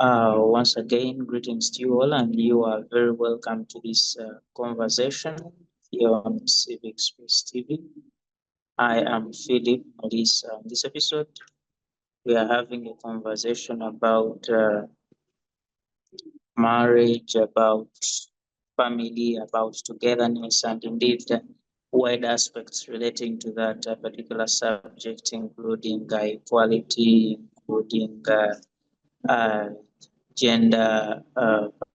Once again, greetings to you all, and you are very welcome to this conversation here on Civic Space TV. I am Phillip Muliisa. In this episode, we are having a conversation about marriage, about family, about togetherness, and indeed wide aspects relating to that particular subject, including equality, including gender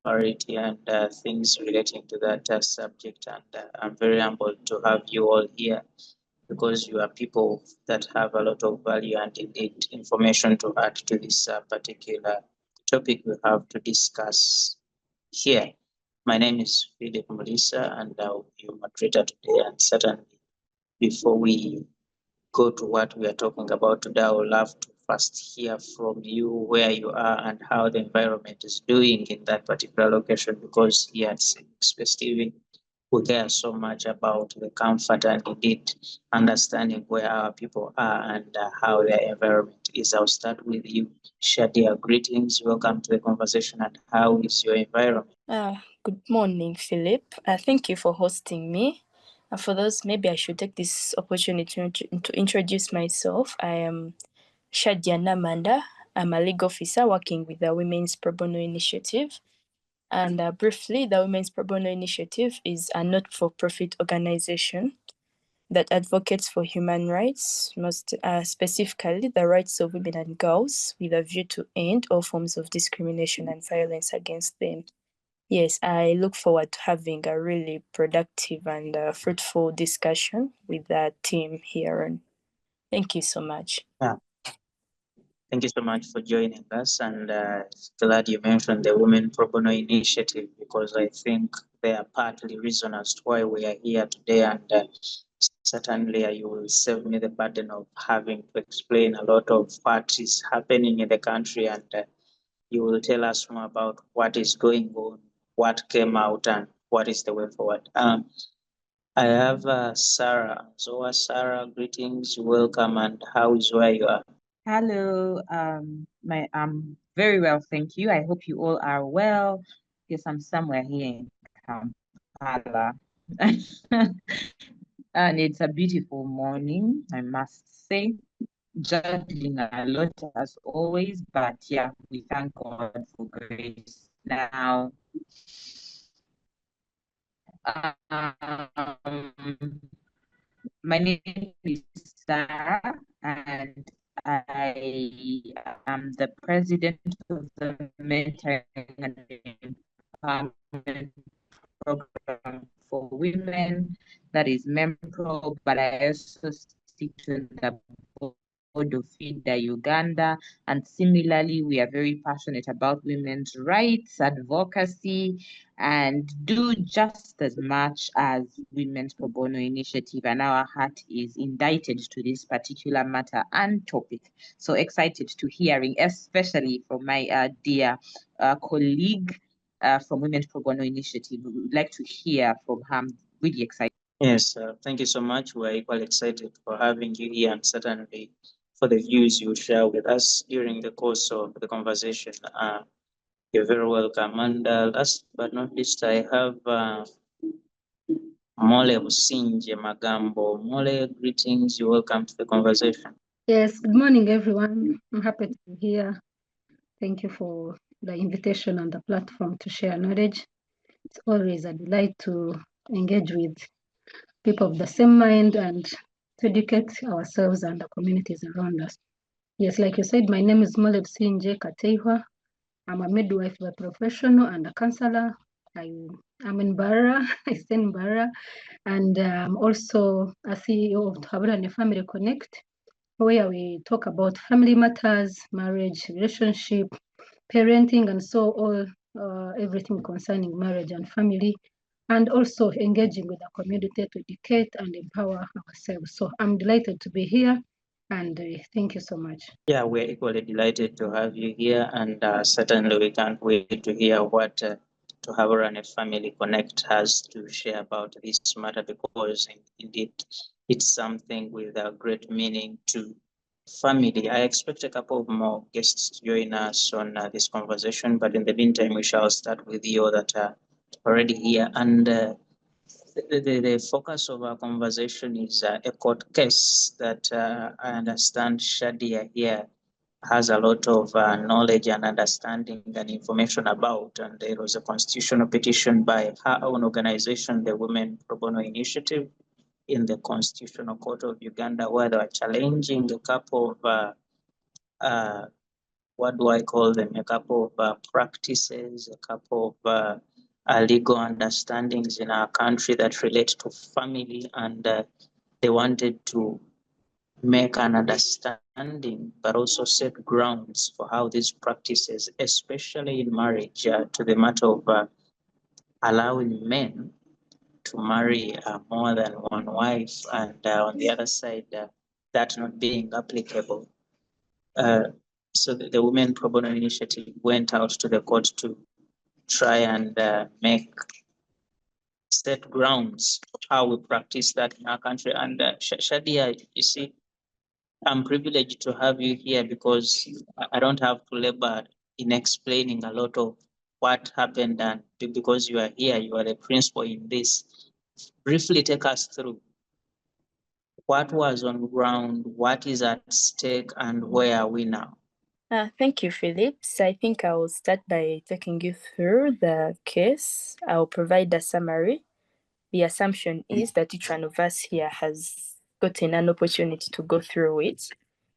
parity, and things relating to that subject. And I'm very humbled to have you all here because you are people that have a lot of value and indeed information to add to this particular topic we have to discuss here. My name is Phillip Muliisa, and I'll be your moderator today. And certainly, before we go to what we are talking about today, I would love to first hear from you where you are and how the environment is doing in that particular location, because here at Civic Space TV, we care so much about the comfort and indeed understanding where our people are and how their environment is. I'll start with you, Shadia. Greetings, welcome to the conversation, and how is your environment? Good morning, Philip. Thank you for hosting me. For those, maybe I should take this opportunity to introduce myself. I am Shadia Namanda. I'm a legal officer working with the Women's Probono Initiative. And briefly, the Women's Probono Initiative is a not-for-profit organization that advocates for human rights, most specifically the rights of women and girls, with a view to end all forms of discrimination and violence against them. Yes, I look forward to having a really productive and fruitful discussion with the team here. And thank you so much. Thank you so much for joining us, and glad you mentioned the Women Pro Bono Initiative, because I think they are partly reason as to why we are here today, and certainly you will save me the burden of having to explain a lot of what is happening in the country, and you will tell us more about what is going on, what came out, and what is the way forward. I have Sarah. Anzoa Sarah, greetings, welcome, and how is where you are? Hello, I'm very well, thank you. I hope you all are well. Yes, I'm somewhere here in Kampala. And it's a beautiful morning, I must say. Juggling a lot as always, but yeah, we thank God for grace. Now, my name is Sarah, and I am the president of the Mentoring and Empowerment Program for Women, that is MEMPROW, but I also sit to the board of FIDA Uganda, and similarly, we are very passionate about women's rights, advocacy, and do just as much as Women's Pro Bono Initiative, and our heart is indicted to this particular matter and topic. So excited to hearing, especially from my dear colleague from Women's Pro Bono Initiative. We would like to hear from her. Really excited. Yes, thank you so much. We're equally excited for having you here, and certainly for the views you share with us during the course of the conversation. You're very welcome. And last but not least, I have Busingye Magambo. Mole, greetings. You're welcome to the conversation. Yes, good morning, everyone. I'm happy to be here. Thank you for the invitation and the platform to share knowledge. It's always a delight to engage with people of the same mind and to educate ourselves and the communities around us. Yes, like you said, my name is Busingye Kateihwa. I'm a midwife by professional and a counselor. I'm in Barra, I stay in Barra, and I'm also a CEO of Tuhabulane Family Connect, where we talk about family matters, marriage, relationship, parenting, and so all everything concerning marriage and family, and also engaging with the community to educate and empower ourselves. So I'm delighted to be here, and thank you so much. Yeah, we're equally delighted to have you here, and certainly we can't wait to hear what Tuhabulane Family Connect has to share about this matter, because indeed it's something with a great meaning to family. I expect a couple of more guests to join us on this conversation, but in the meantime, we shall start with you that are already here. And the focus of our conversation is a court case that I understand Shadia here has a lot of knowledge and understanding and information about. And there was a constitutional petition by her own organization, the Women Probono Initiative, in the Constitutional Court of Uganda, where they were challenging a couple of what do I call them? A couple of practices, a couple of legal understandings in our country that relate to family, and they wanted to make an understanding, but also set grounds for how these practices, especially in marriage, to the matter of allowing men to marry more than one wife, and on the other side, that not being applicable. So the Women Pro Bono Initiative went out to the court to try and make set grounds of how we practice that in our country. And Shadia, you see, I'm privileged to have you here because I don't have to labor in explaining a lot of what happened, and because you are here, you are the principal in this. Briefly take us through what was on ground, what is at stake, and where are we now? Thank you, Philip. So I think I will start by taking you through the case. I'll provide a summary. The assumption is that each one of us here has gotten an opportunity to go through it.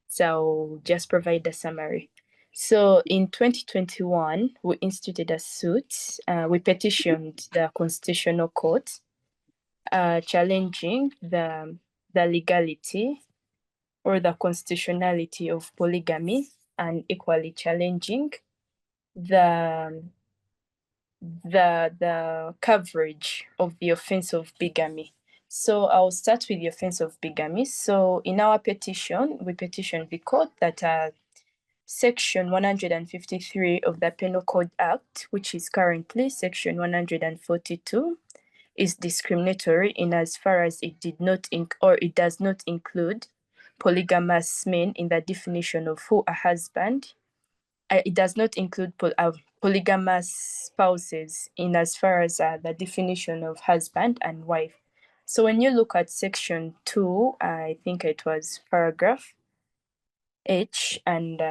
So I'll just provide a summary. So in 2021, we instituted a suit. We petitioned the Constitutional Court, challenging the legality or the constitutionality of polygamy, and equally challenging the coverage of the offense of bigamy. So I'll start with the offense of bigamy. So in our petition, we petitioned the court that Section 153 of the Penal Code Act, which is currently Section 142, is discriminatory in as far as it it does not include polygamous men in the definition of who a husband. It does not include polygamous spouses in as far as the definition of husband and wife. So when you look at Section 2, I think it was paragraph H and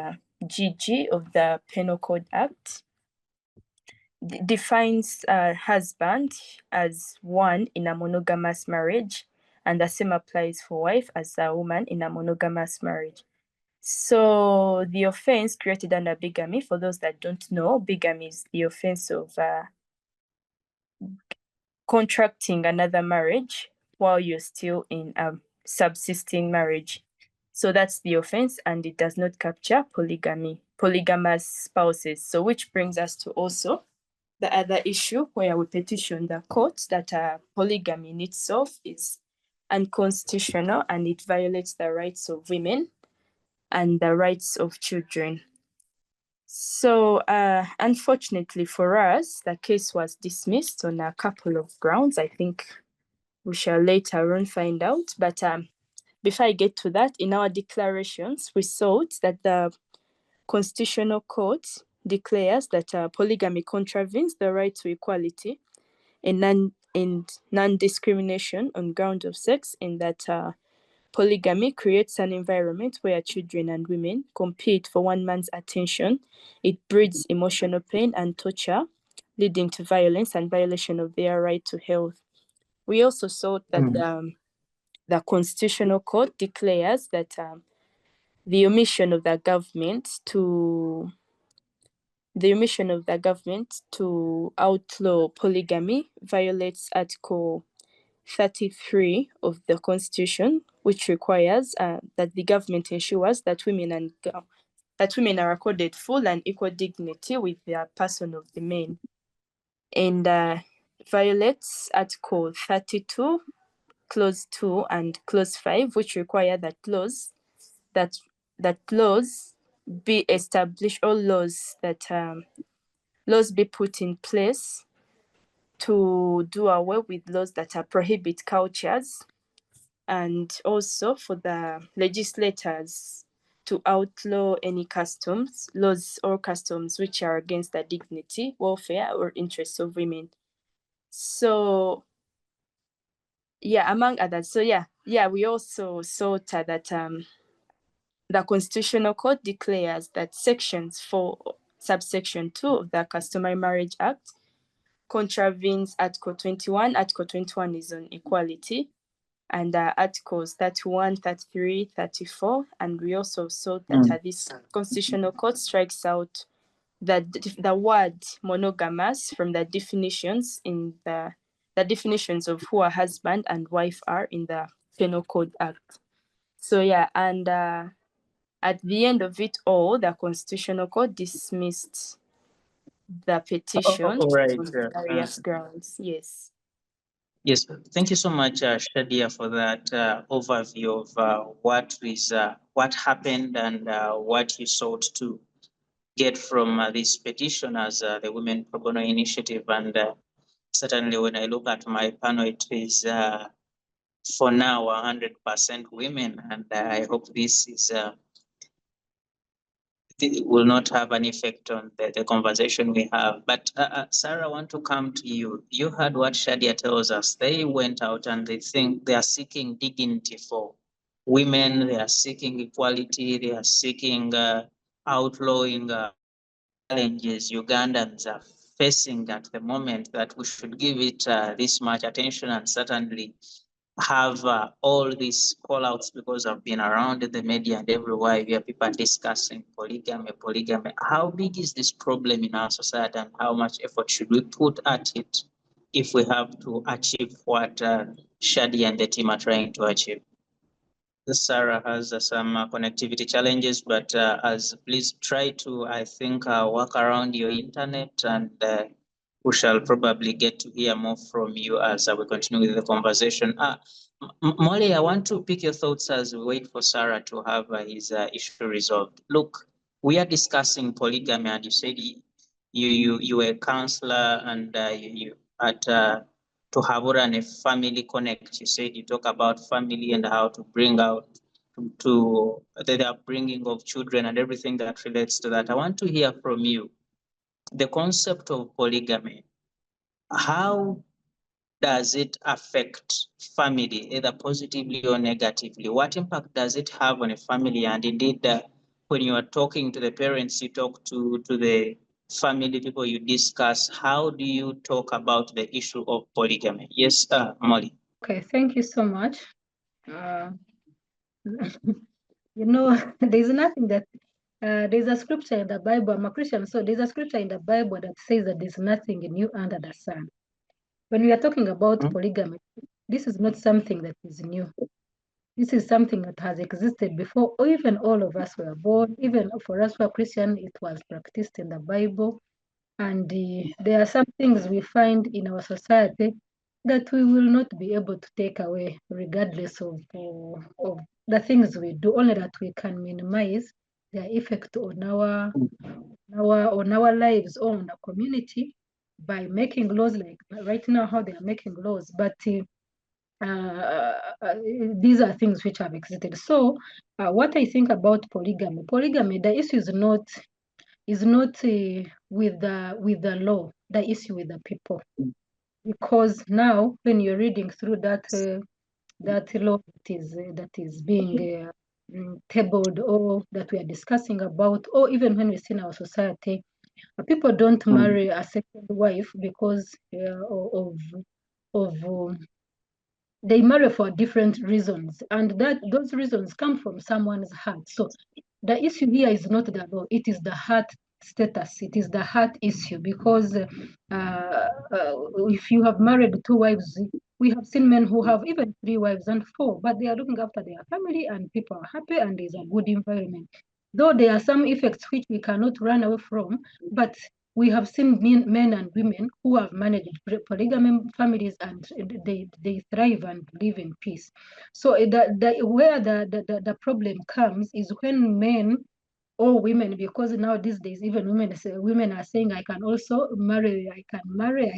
GG of the Penal Code Act, defines husband as one in a monogamous marriage, and the same applies for wife as a woman in a monogamous marriage. So the offense created under bigamy, for those that don't know, bigamy is the offense of contracting another marriage while you're still in a subsisting marriage. So that's the offense, and it does not capture polygamous spouses. So which brings us to also the other issue where we petition the court that polygamy in itself is unconstitutional and it violates the rights of women and the rights of children. So unfortunately for us, the case was dismissed on a couple of grounds. I think we shall later on find out. But before I get to that, in our declarations, we sought that the Constitutional Court declares that polygamy contravenes the right to equality and non-discrimination on ground of sex, in that polygamy creates an environment where children and women compete for one man's attention. It breeds emotional pain and torture, leading to violence and violation of their right to health. We also saw that the Constitutional Court declares that the omission of the government to outlaw polygamy violates Article 33 of the Constitution, which requires that the government ensures that women are accorded full and equal dignity with the person of the men, and violates Article 32, Clause 2 and Clause 5, which require that laws be established, or laws be put in place to do away with laws that prohibit cultures, and also for the legislators to outlaw any customs, laws or customs which are against the dignity, welfare, or interests of women. So, yeah, among others. So, we also sought that the Constitutional Court declares that Section 4, subsection 2 of the Customary Marriage Act contravenes Article 21. Article 21 is on equality, and Articles 31, 33, 34. And we also saw that this Constitutional Court strikes out the word monogamous from the definitions in the definitions of who a husband and wife are in the Penal Code Act. So and at the end of it all, the Constitutional Court dismissed the petition on various grounds. Yes. Yes, thank you so much, Shadia, for that overview of what happened and what you sought to get from this petition as the Women Probono Initiative. And certainly when I look at my panel, it is for now 100% women, and I hope this is it will not have an effect on the conversation we have. But Sarah, I want to come to you. You heard what Shadia tells us. They went out and they think they are seeking dignity for women. They are seeking equality. They are seeking outlawing challenges Ugandans are facing at the moment, that we should give it this much attention and certainly have all these call outs, because I've been around in the media and everywhere where people are discussing polygamy. How big is this problem in our society, and how much effort should we put at it if we have to achieve what Shadia and the team are trying to achieve? Sarah has some connectivity challenges, but please try to, I think, work around your internet, and we shall probably get to hear more from you as we continue with the conversation. Molly, I want to pick your thoughts as we wait for Sarah to have his issue resolved. Look, we are discussing polygamy, and you said you were a counselor, and you at to have and a family connect. You said you talk about family and how to bring out to the upbringing of children and everything that relates to that. I want to hear from you the concept of polygamy. How does it affect family, either positively or negatively? What impact does it have on a family? And indeed, when you are talking to the parents, you talk to the family people, you discuss, how do you talk about the issue of polygamy? Yes, Molly. Okay, thank you so much. You know, there's nothing that, there's a scripture in the Bible. I'm a Christian, so there's a scripture in the Bible that says that there's nothing new under the sun. When we are talking about polygamy, this is not something that is new. This is something that has existed before, or even all of us were born. Even for us who are Christian, it was practiced in the Bible. And there are some things we find in our society that we will not be able to take away, regardless of the things we do, only that we can minimize their effect on our lives or on the community by making laws, like right now how they are making laws. But these are things which have existed. So what I think about polygamy, the issue is not with the law, the issue with the people. Because now when you're reading through that law that is being tabled, or that we are discussing about, or even when we see in our society, people don't marry a second wife because they marry for different reasons, and those reasons come from someone's heart. So the issue here is not the law, it is the heart status, it is the heart issue. Because if you have married 2 wives, we have seen men who have even 3 wives and 4, but they are looking after their family and people are happy and there's a good environment. Though there are some effects which we cannot run away from, but we have seen men and women who have managed polygamy families, and they thrive and live in peace. So where the problem comes is when men or women, because now these days even women are saying, I can also marry, I can marry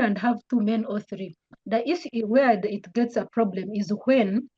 and have 2 men or 3. The issue where it gets a problem is when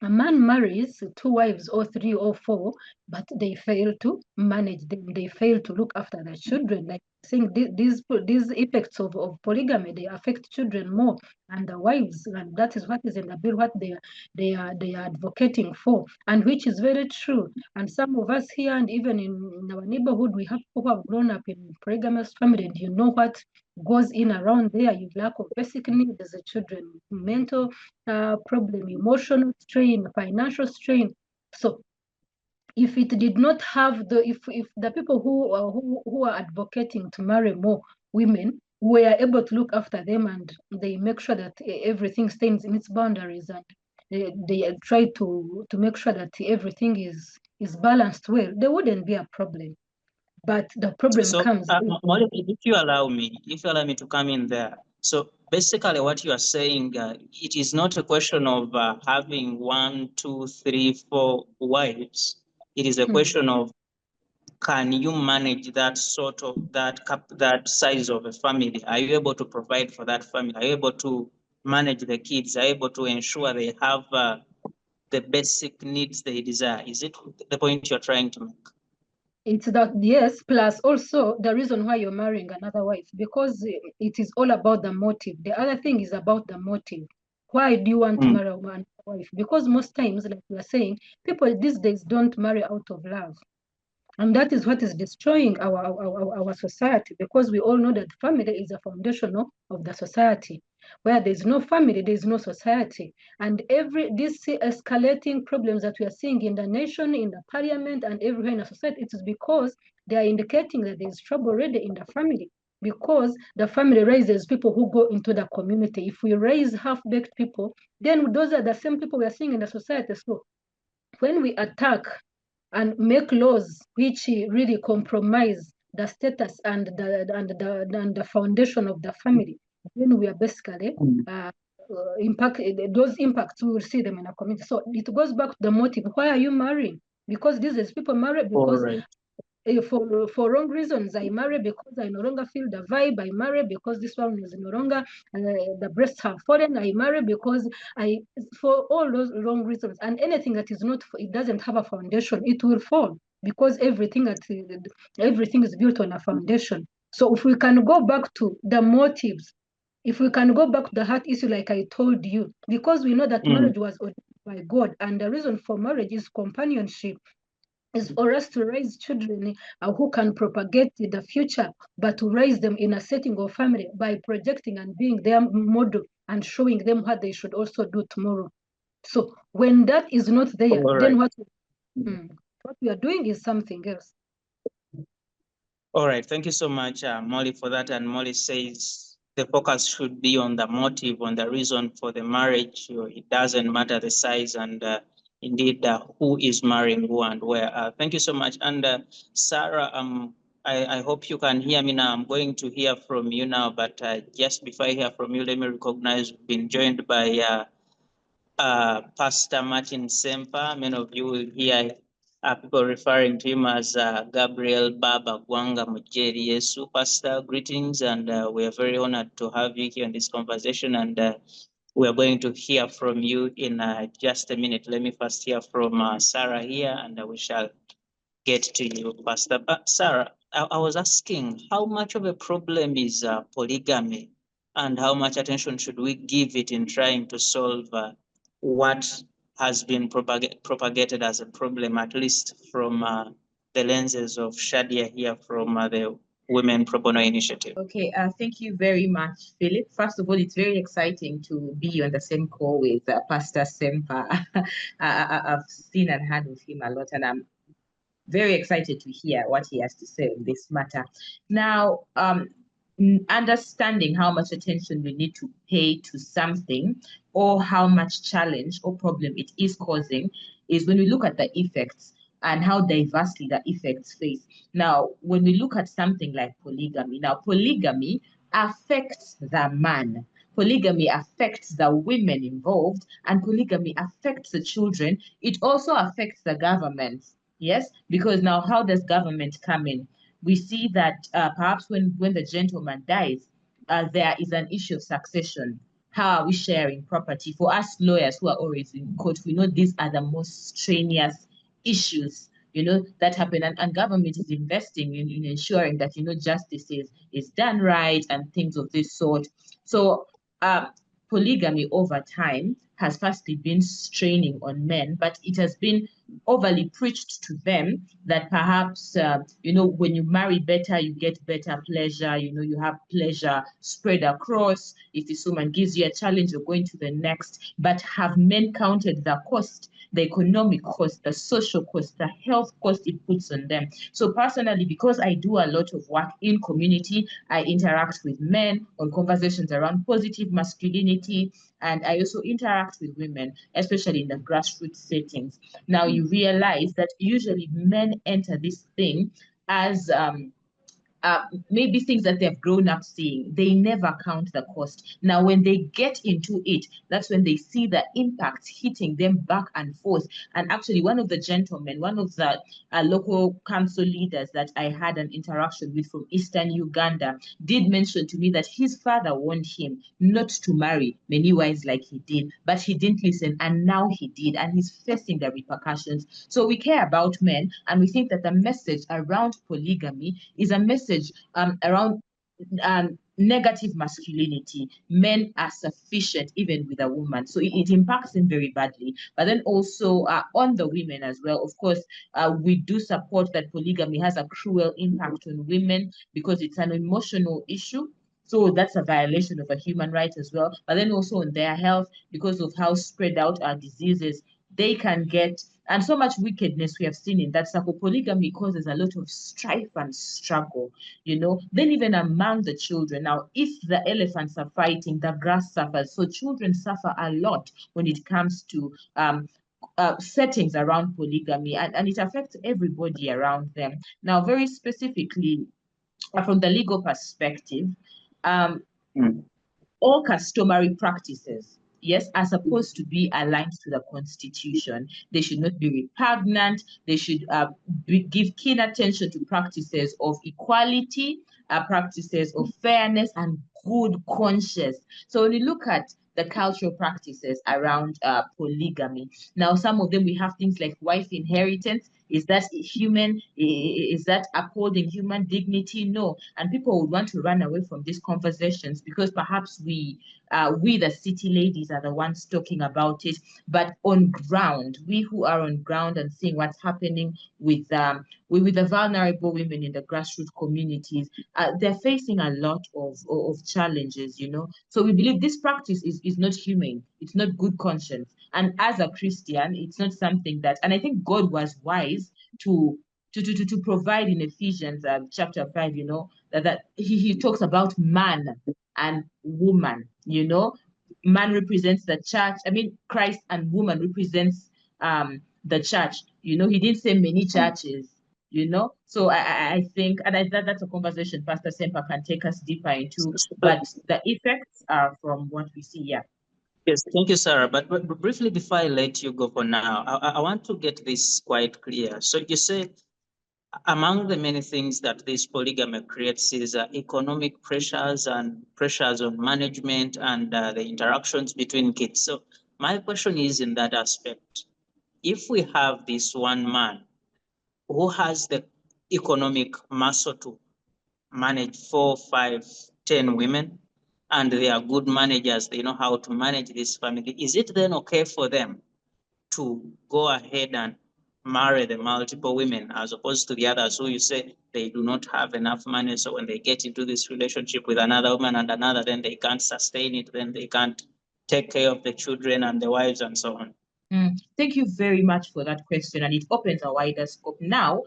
A man marries 2 wives or 3 or 4, but they fail to manage them. They fail to look after their children. Like saying these effects of polygamy, they affect children more and the wives, and that is what is in the bill, what they are advocating for, and which is very true. And some of us here and even in our neighborhood, we have people who have grown up in polygamous family, and you know what goes in around there. You lack of basic needs as a children, mental problem, emotional strain, financial strain. So if it did not have if the people who are advocating to marry more women were able to look after them and they make sure that everything stays in its boundaries, and they try to make sure that everything is balanced well, there wouldn't be a problem. But the problem comes. Molly, if you allow me to come in there. So basically what you are saying, it is not a question of having 1, 2, 3, 4 wives. It is a question of, can you manage that that size of a family? Are you able to provide for that family? Are you able to manage the kids? Are you able to ensure they have the basic needs they desire? Is it the point you're trying to make? It's that, yes, plus also the reason why you're marrying another wife, because it is all about the motive. The other thing is about the motive. Why do you want to marry another wife? Because most times, like we are saying, people these days don't marry out of love. And that is what is destroying our society, because we all know that family is a foundation of the society. Where there's no family, there's no society. And these escalating problems that we are seeing in the nation, in the parliament, and everywhere in the society, it is because they are indicating that there's trouble already in the family, because the family raises people who go into the community. If we raise half-baked people, then those are the same people we are seeing in the society. So when we attack and make laws which really compromise the status and the foundation of the family, then we are basically those impacts, we will see them in a community. So it goes back to the motive. Why are you marrying? Because these is people marry because for wrong reasons. I marry because I no longer feel the vibe. I marry because this one is no longer, the breasts have fallen. I marry because for all those wrong reasons. And anything that is not, it doesn't have a foundation, it will fall, because everything is built on a foundation. So if we can go back to the motives, if we can go back to the heart issue, like I told you, because we know that marriage was ordained by God, and the reason for marriage is companionship, is for us to raise children who can propagate the future, but to raise them in a setting of family by projecting and being their model and showing them what they should also do tomorrow. So when that is not there, then what we are doing is something else. All right, thank you so much, Molly, for that. And Molly says the focus should be on the motive, on the reason for the marriage. It doesn't matter the size, and indeed who is marrying who and where. Thank you so much. And Sarah, I hope you can hear me now. I'm going to hear from you now, but just before I hear from you, let me recognize we've been joined by Pastor Martin Ssempa. Many of you will hear people referring to him as Gabriel Baba Gwanga Mujeri Yesu. Pastor, greetings, and we are very honored to have you here in this conversation, and we are going to hear from you in just a minute. Let me first hear from Sarah here, and we shall get to you, Pastor. Sarah, I was asking, how much of a problem is polygamy, and how much attention should we give it in trying to solve what has been propagated as a problem, at least from the lenses of Shadia here from the Women Pro Bono Initiative? Okay, thank you very much, Philip. First of all, it's very exciting to be on the same call with Pastor Ssempa. I've seen and heard of him a lot, and I'm very excited to hear what he has to say on this matter. Now, understanding how much attention we need to pay to something, or how much challenge or problem it is causing, is when we look at the effects and how diversely the effects face. Now, when we look at something like polygamy, now polygamy affects the man. Polygamy affects the women involved, and polygamy affects the children. It also affects the government. Yes, because now how does government come in? We see that perhaps when the gentleman dies, there is an issue of succession. how are we sharing property? For us lawyers who are always in court, we know these are the most strenuous issues, you know, that happen, and government is investing in ensuring that, you know, justice is done right and things of this sort. So polygamy over time has firstly been straining on men, but it has been overly preached to them that perhaps, you know, when you marry better, you get better pleasure, you know, you have pleasure spread across. If this woman gives you a challenge, you're going to the next. But have men counted the cost, the economic cost, the social cost, the health cost it puts on them? So personally, because I do a lot of work in community, I interact with men on conversations around positive masculinity, and I also interact with women, especially in the grassroots settings. Now you realize that usually men enter this thing as maybe things that they've grown up seeing. They never count the cost. Now, when they get into it, that's when they see the impact hitting them back and forth. And actually, one of the gentlemen, one of the local council leaders that I had an interaction with from Eastern Uganda, did mention to me that his father warned him not to marry many wives like he did, but he didn't listen, and now he did, and he's facing the repercussions. So we care about men, and we think that the message around polygamy is a message around negative masculinity. Men are sufficient even with a woman, so it impacts them very badly. But then also on the women as well, of course, we do support that polygamy has a cruel impact on women because it's an emotional issue. So that's a violation of a human right as well. But then also on their health, because of how spread out our diseases they can get, and so much wickedness we have seen in that circle. Polygamy causes a lot of strife and struggle, you know, then even among the children. Now, if the elephants are fighting, the grass suffers. So children suffer a lot when it comes to settings around polygamy, and it affects everybody around them. Now, very specifically, from the legal perspective, all customary practices, yes, are supposed to be aligned to the Constitution. They should not be repugnant. They should give keen attention to practices of equality, practices of fairness, and good conscience. So when you look at the cultural practices around polygamy, now some of them we have things like wife inheritance. Is that human? Is that upholding human dignity? No. And people would want to run away from these conversations because perhaps we the city ladies are the ones talking about it. But on ground, we who are on ground and seeing what's happening with the vulnerable women in the grassroots communities, they're facing a lot of challenges, you know. So we believe this practice is not humane. It's not good conscience. And as a Christian, it's not something that, and I think God was wise to provide in Ephesians chapter 5, you know, that he talks about man and woman, you know. Man represents the church. I mean, Christ, and woman represents the church. You know, he didn't say many churches, you know. So I think, and that's a conversation Pastor Ssempa can take us deeper into, but the effects are from what we see here. Yes, thank you, Sarah. But briefly, before I let you go for now, I want to get this quite clear. So you say among the many things that this polygamy creates is economic pressures and pressures on management and the interactions between kids. So my question is in that aspect, if we have this one man who has the economic muscle to manage 4, 5, 10 women, and they are good managers, they know how to manage this family, is it then okay for them to go ahead and marry the multiple women as opposed to the others who you say they do not have enough money, so when they get into this relationship with another woman and another, then they can't sustain it, then they can't take care of the children and the wives and so on? Thank you very much for that question, and it opens a wider scope. Now,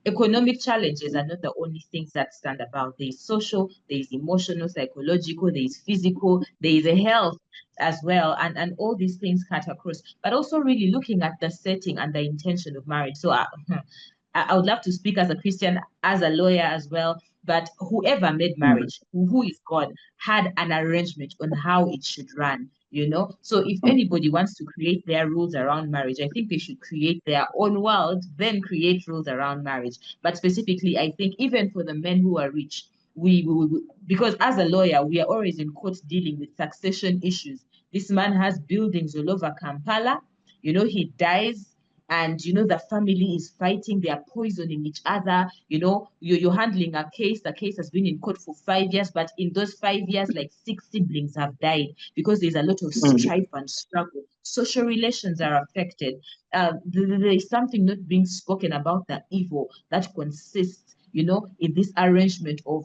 economic challenges are not the only things that stand about. There is social, there is emotional, psychological, there is physical, there is a health as well, and all these things cut across. But also really looking at the setting and the intention of marriage. So I would love to speak as a Christian, as a lawyer as well. But whoever made marriage, who is God, had an arrangement on how it should run, you know. So if anybody wants to create their rules around marriage, I think they should create their own world, then create rules around marriage. But specifically, I think even for the men who are rich, because as a lawyer, we are always in court dealing with succession issues. This man has buildings all over Kampala. You know, he dies, and you know the family is fighting. They are poisoning each other. You know, you're handling a case. The case has been in court for 5 years, but in those 5 years, like 6 siblings have died because there's a lot of strife and struggle. Social relations are affected. There is something not being spoken about, the evil that consists, you know, in this arrangement of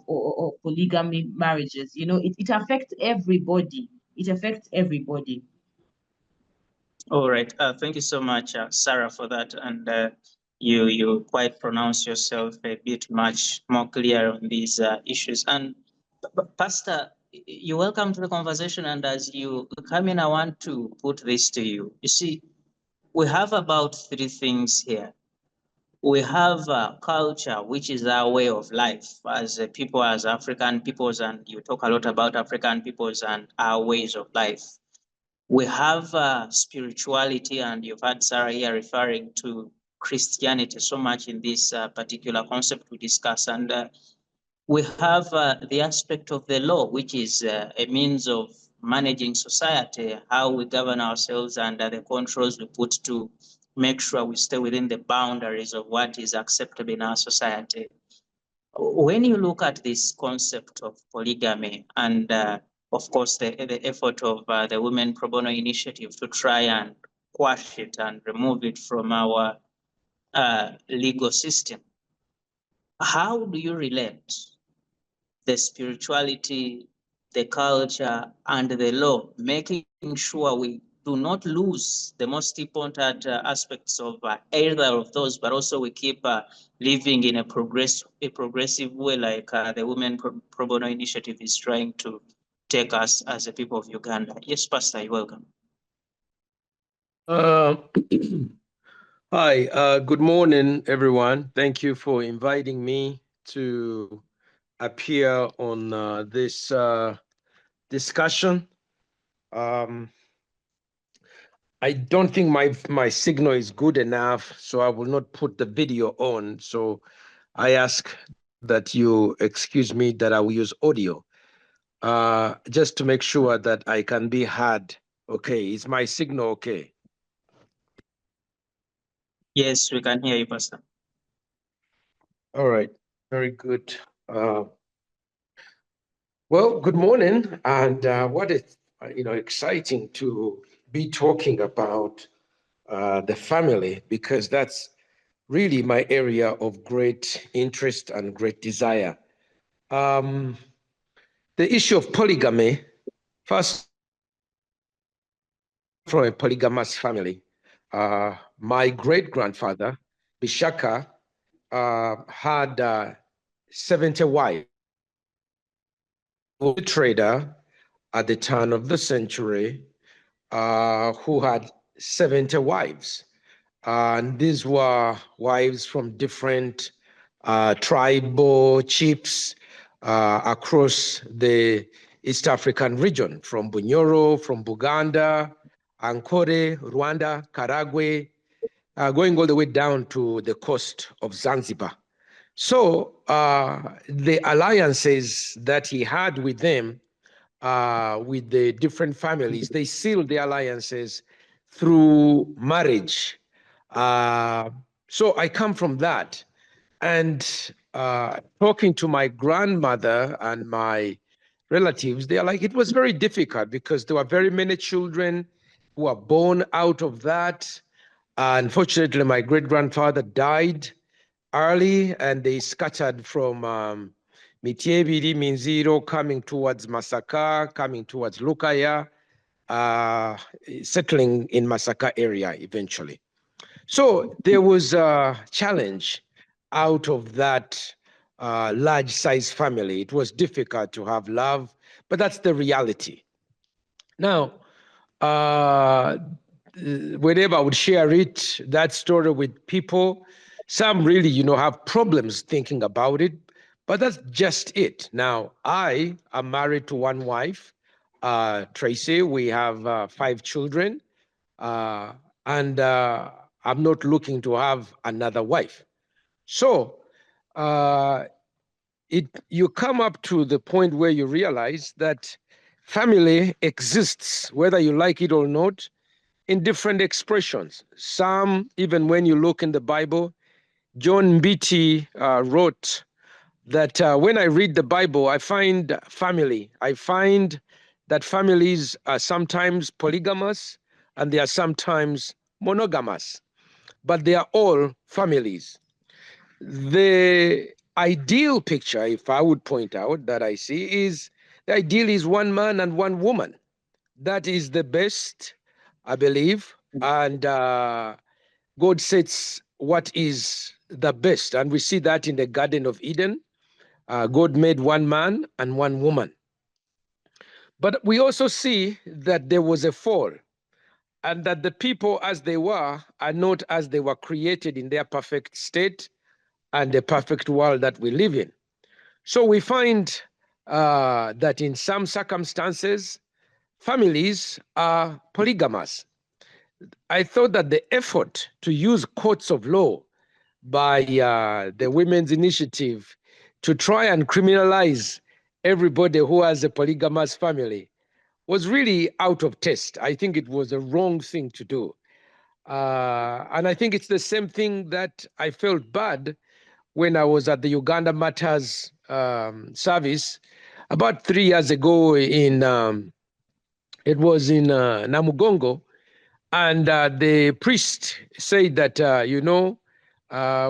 polygamy marriages. You know, it affects everybody. It affects everybody. All right. Thank you so much, Sarah, for that. And you quite pronounce yourself a bit much more clear on these issues. And Pastor, you're welcome to the conversation. And as you come in, I want to put this to you. You see, we have about 3 things here. We have culture, which is our way of life as people, as African peoples, and you talk a lot about African peoples and our ways of life. We have spirituality, and you've had Sarah here referring to Christianity so much in this particular concept we discuss. And we have the aspect of the law, which is a means of managing society, how we govern ourselves, and the controls we put to make sure we stay within the boundaries of what is acceptable in our society. When you look at this concept of polygamy and of course, the effort of the Women Pro Bono initiative to try and quash it and remove it from our legal system, how do you relate the spirituality, the culture, and the law, making sure we do not lose the most important aspects of either of those, but also we keep living in a progressive way, like the Women Pro Bono initiative is trying to take us as a people of Uganda? Yes, Pastor, you're welcome. Hi, good morning, everyone. Thank you for inviting me to appear on this discussion. I don't think my signal is good enough, so I will not put the video on. So I ask that you excuse me that I will use audio. Just to make sure that I can be heard. Okay, is my signal okay? Yes, we can hear you, Pastor. All right, very good. Well, good morning, and what is exciting to be talking about the family, because that's really my area of great interest and great desire. The issue of polygamy, first, from a polygamous family. My great-grandfather, Bishaka, had 70 wives. He was a trader at the turn of the century who had 70 wives. And these were wives from different tribal chiefs across the East African region, from Bunyoro, from Buganda, Ankole, Rwanda, Karagwe, going all the way down to the coast of Zanzibar. So the alliances that he had with them, with the different families, they sealed the alliances through marriage. So I come from that. And talking to my grandmother and my relatives, they are like, it was very difficult because there were very many children who were born out of that. Unfortunately, my great-grandfather died early, and they scattered from Mityebiri, Minziro, coming towards Masaka, coming towards Lukaya, settling in Masaka area eventually. So there was a challenge out of that large size family. It was difficult to have love, but that's the reality. Now, whenever I would share that story with people, some really, have problems thinking about it, but that's just it. Now, I am married to one wife, Tracy. We have 5 children, and I'm not looking to have another wife. So you come up to the point where you realize that family exists, whether you like it or not, in different expressions. Some, even when you look in the Bible, John Mbiti wrote that when I read the Bible, I find family. I find that families are sometimes polygamous and they are sometimes monogamous, but they are all families. The ideal picture, if I would point out that I see, is the ideal is one man and one woman. That is the best, I believe, and God sets what is the best, and we see that in the Garden of Eden. God made one man and one woman. But we also see that there was a fall, and that the people as they were are not as they were created in their perfect state and the perfect world that we live in. So we find that in some circumstances, families are polygamous. I thought that the effort to use courts of law by the Women's Initiative to try and criminalize everybody who has a polygamous family was really out of taste. I think it was a wrong thing to do. And I think it's the same thing that I felt bad when I was at the Uganda Matters service about 3 years ago in, it was in Namugongo, and the priest said that,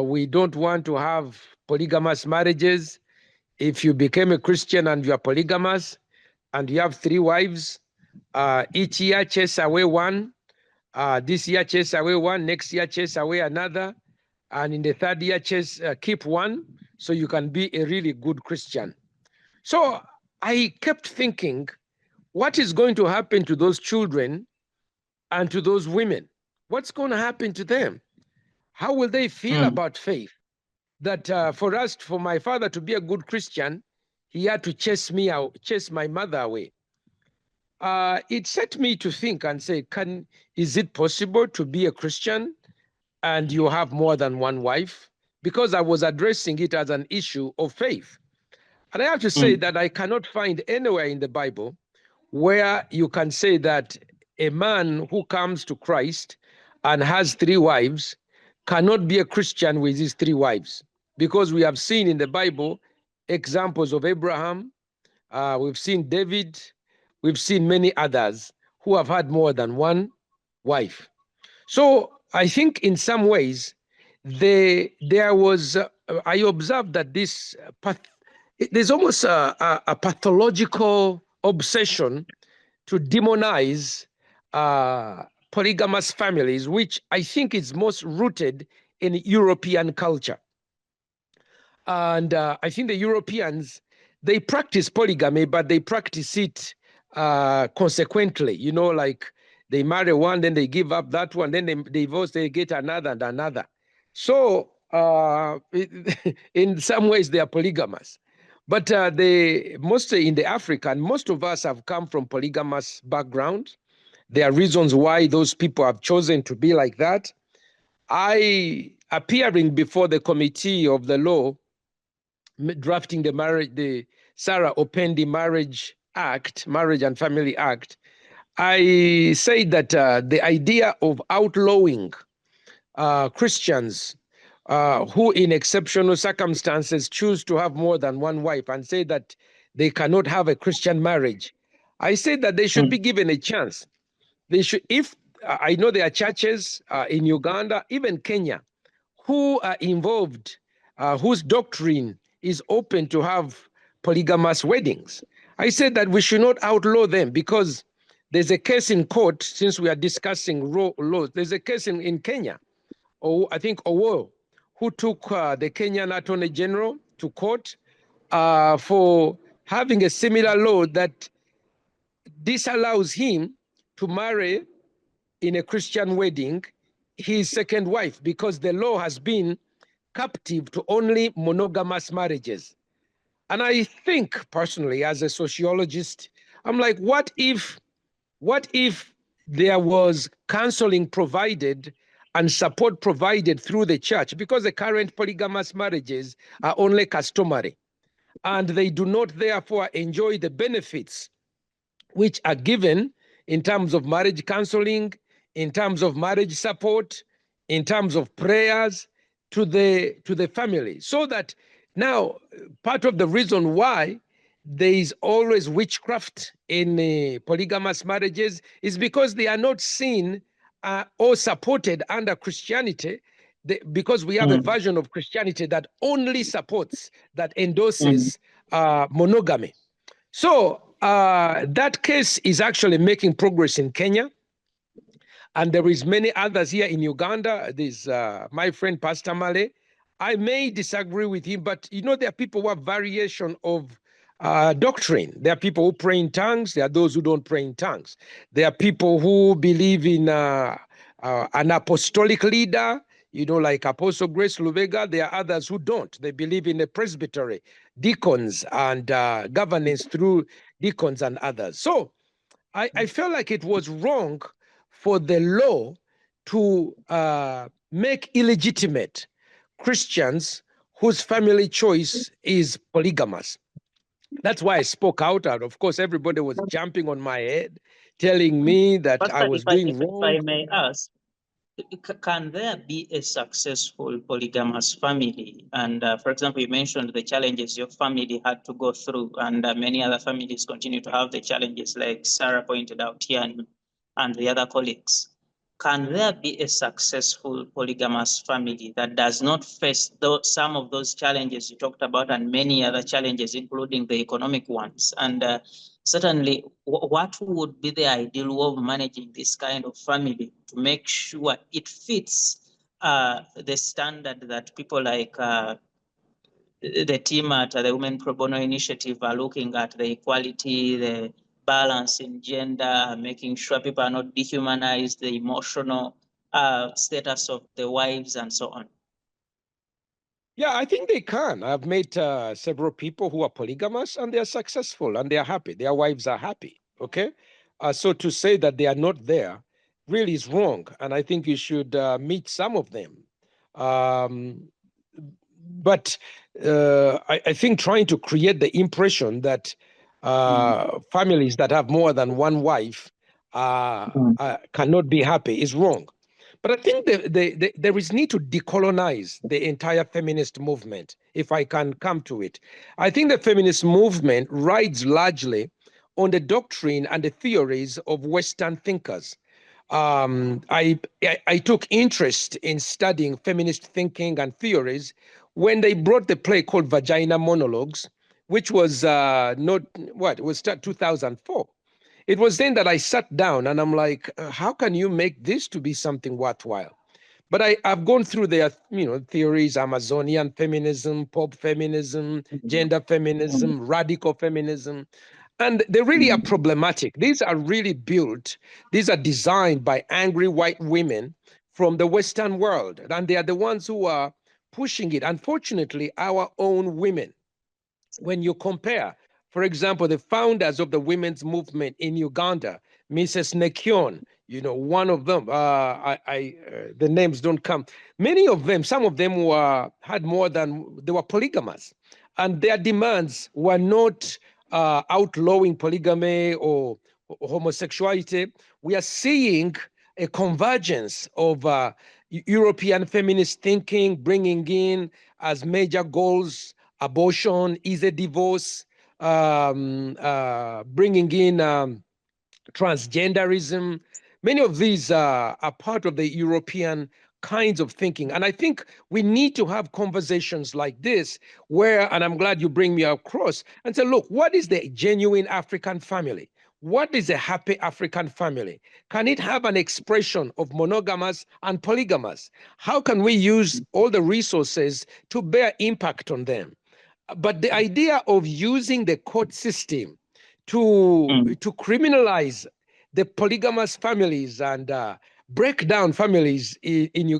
we don't want to have polygamous marriages. If you became a Christian and you are polygamous and you have 3 wives, each year chase away one, this year chase away one, next year chase away another, and in the 3rd year keep one so you can be a really good Christian. So I kept thinking, what is going to happen to those children and to those women? What's going to happen to them? How will they feel about faith? That for my father to be a good Christian, he had to chase my mother away. It set me to think and say, is it possible to be a Christian and you have more than one wife? Because I was addressing it as an issue of faith. And I have to say that I cannot find anywhere in the Bible where you can say that a man who comes to Christ and has 3 wives cannot be a Christian with his 3 wives. Because we have seen in the Bible examples of Abraham, we've seen David, we've seen many others who have had more than one wife. So I think in some ways, I observed that there's almost a pathological obsession to demonize polygamous families, which I think is most rooted in European culture. And I think the Europeans, they practice polygamy, but they practice it consequently, like they marry one, then they give up that one, then they divorce, they get another and another. So in some ways they are polygamous. But mostly in the African, most of us have come from polygamous background. There are reasons why those people have chosen to be like that. Appearing before the committee of the law, drafting the Sarah Opendi Marriage and Family Act, I say that the idea of outlawing Christians who in exceptional circumstances choose to have more than one wife and say that they cannot have a Christian marriage, I say that they should be given a chance. They should, I know there are churches in Uganda, even Kenya, who are involved, whose doctrine is open to have polygamous weddings. I said that we should not outlaw them because there's a case in court, since we are discussing laws, there's a case in Kenya, or I think Owo, who took the Kenyan Attorney General to court for having a similar law that disallows him to marry in a Christian wedding his second wife, because the law has been captive to only monogamous marriages. And I think personally, as a sociologist, I'm like, what if there was counseling provided and support provided through the church, because the current polygamous marriages are only customary. and they do not therefore enjoy the benefits which are given in terms of marriage counseling, in terms of marriage support, in terms of prayers to the family. So that now part of the reason why there is always witchcraft in polygamous marriages is because they are not seen or supported under Christianity, because we have a version of Christianity that only supports, that endorses monogamy. So that case is actually making progress in Kenya. And there is many others here in Uganda. There's my friend, Pastor Male. I may disagree with him, but you know, there are people who have variation of doctrine. There are people who pray in tongues. There are those who don't pray in tongues. There are people who believe in an apostolic leader, you know, like Apostle Grace Lubega. There are others who don't. They believe in a presbytery, deacons, and governance through deacons and others. So I felt like it was wrong for the law to make illegitimate Christians whose family choice is polygamous. That's why I spoke out. And of course, everybody was jumping on my head, telling me that Pastor, I was doing wrong. If I may ask, can there be a successful polygamous family? And for example, you mentioned the challenges your family had to go through, and many other families continue to have the challenges, like Sarah pointed out here and the other colleagues. Can there be a successful polygamous family that does not face some of those challenges you talked about, and many other challenges, including the economic ones? And certainly, what would be the ideal way of managing this kind of family to make sure it fits the standard that people like the team at the Women Pro Bono Initiative are looking at, the equality, the balance in gender, making sure people are not dehumanized, the emotional status of the wives, and so on? Yeah, I think they can. I've met several people who are polygamous, and they are successful and they are happy. Their wives are happy. Okay. So to say that they are not there really is wrong. And I think you should meet some of them. But I think trying to create the impression that families that have more than one wife cannot be happy is wrong. But I think there is need to decolonize the entire feminist movement, if I can come to it. I think the feminist movement rides largely on the doctrine and the theories of Western thinkers. I took interest in studying feminist thinking and theories when they brought the play called Vagina Monologues, which was it was 2004. It was then that I sat down and I'm like, how can you make this to be something worthwhile? But I've gone through their theories: Amazonian feminism, pop feminism, gender feminism, radical feminism. And they really are problematic. These are really built, these are designed by angry white women from the Western world. And they are the ones who are pushing it. Unfortunately, our own women, when you compare, for example, the founders of the women's movement in Uganda, Mrs. Nekion, one of them, the names don't come. Many of them, some of them had more than, they were polygamous. And their demands were not outlawing polygamy or homosexuality. We are seeing a convergence of European feminist thinking, bringing in as major goals abortion, easy divorce, bringing in transgenderism. Many of these are part of the European kinds of thinking. And I think we need to have conversations like this where, and I'm glad you bring me across, and say, look, what is the genuine African family? What is a happy African family? Can it have an expression of monogamous and polygamous? How can we use all the resources to bear impact on them? But the idea of using the court system to criminalize the polygamous families and break down families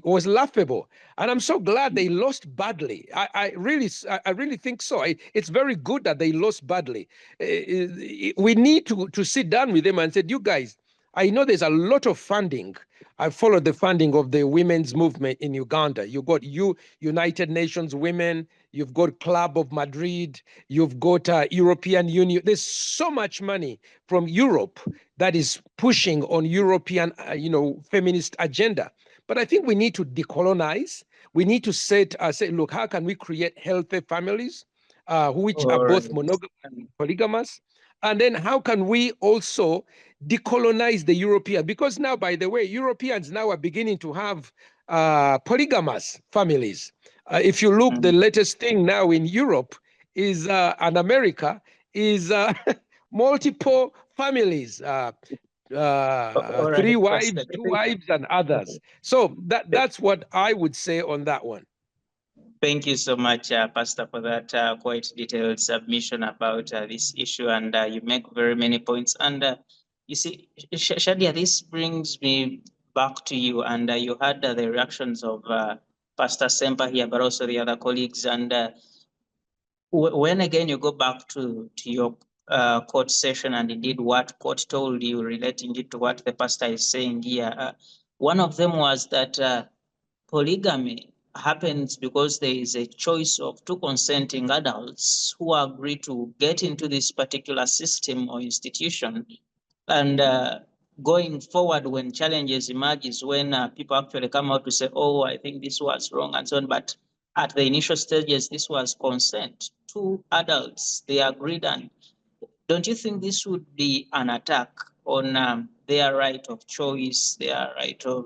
was laughable. And I'm so glad they lost badly. I really think so. It's very good that they lost badly. We need to sit down with them and say, you guys, I know there's a lot of funding. I followed the funding of the women's movement in Uganda. You got United Nations Women, you've got Club of Madrid, you've got European Union. There's so much money from Europe that is pushing on European, feminist agenda. But I think we need to decolonize. We need to say, look, how can we create healthy families which are both monogamous and polygamous? And then how can we also decolonize the European? Because now, by the way, Europeans now are beginning to have polygamous families. If you look, the latest thing now in Europe is, and America, is multiple families, 3 wives, 2 wives, and others. So that's what I would say on that one. Thank you so much, Pastor, for that quite detailed submission about this issue, and you make very many points. And you see, Shadia, this brings me back to you, and you had the reactions of Pastor Ssempa here, but also the other colleagues. And when again you go back to your court session, and indeed what court told you relating it to what the pastor is saying here, one of them was that polygamy happens because there is a choice of 2 consenting adults who agree to get into this particular system or institution. And going forward, when challenges emerges, when people actually come out to say, oh, I think this was wrong and so on. But at the initial stages, this was consent. 2 adults, they agreed. And don't you think this would be an attack on their right of choice, their right of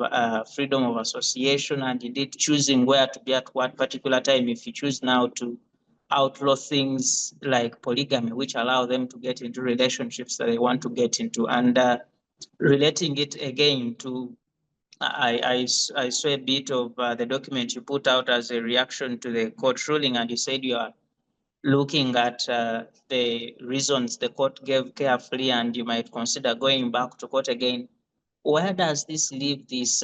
freedom of association, and indeed choosing where to be at what particular time, if you choose now to outlaw things like polygamy, which allow them to get into relationships that they want to get into? And relating it again to, I saw a bit of the document you put out as a reaction to the court ruling, and you said you are looking at the reasons the court gave carefully, and you might consider going back to court again. Where does this leave this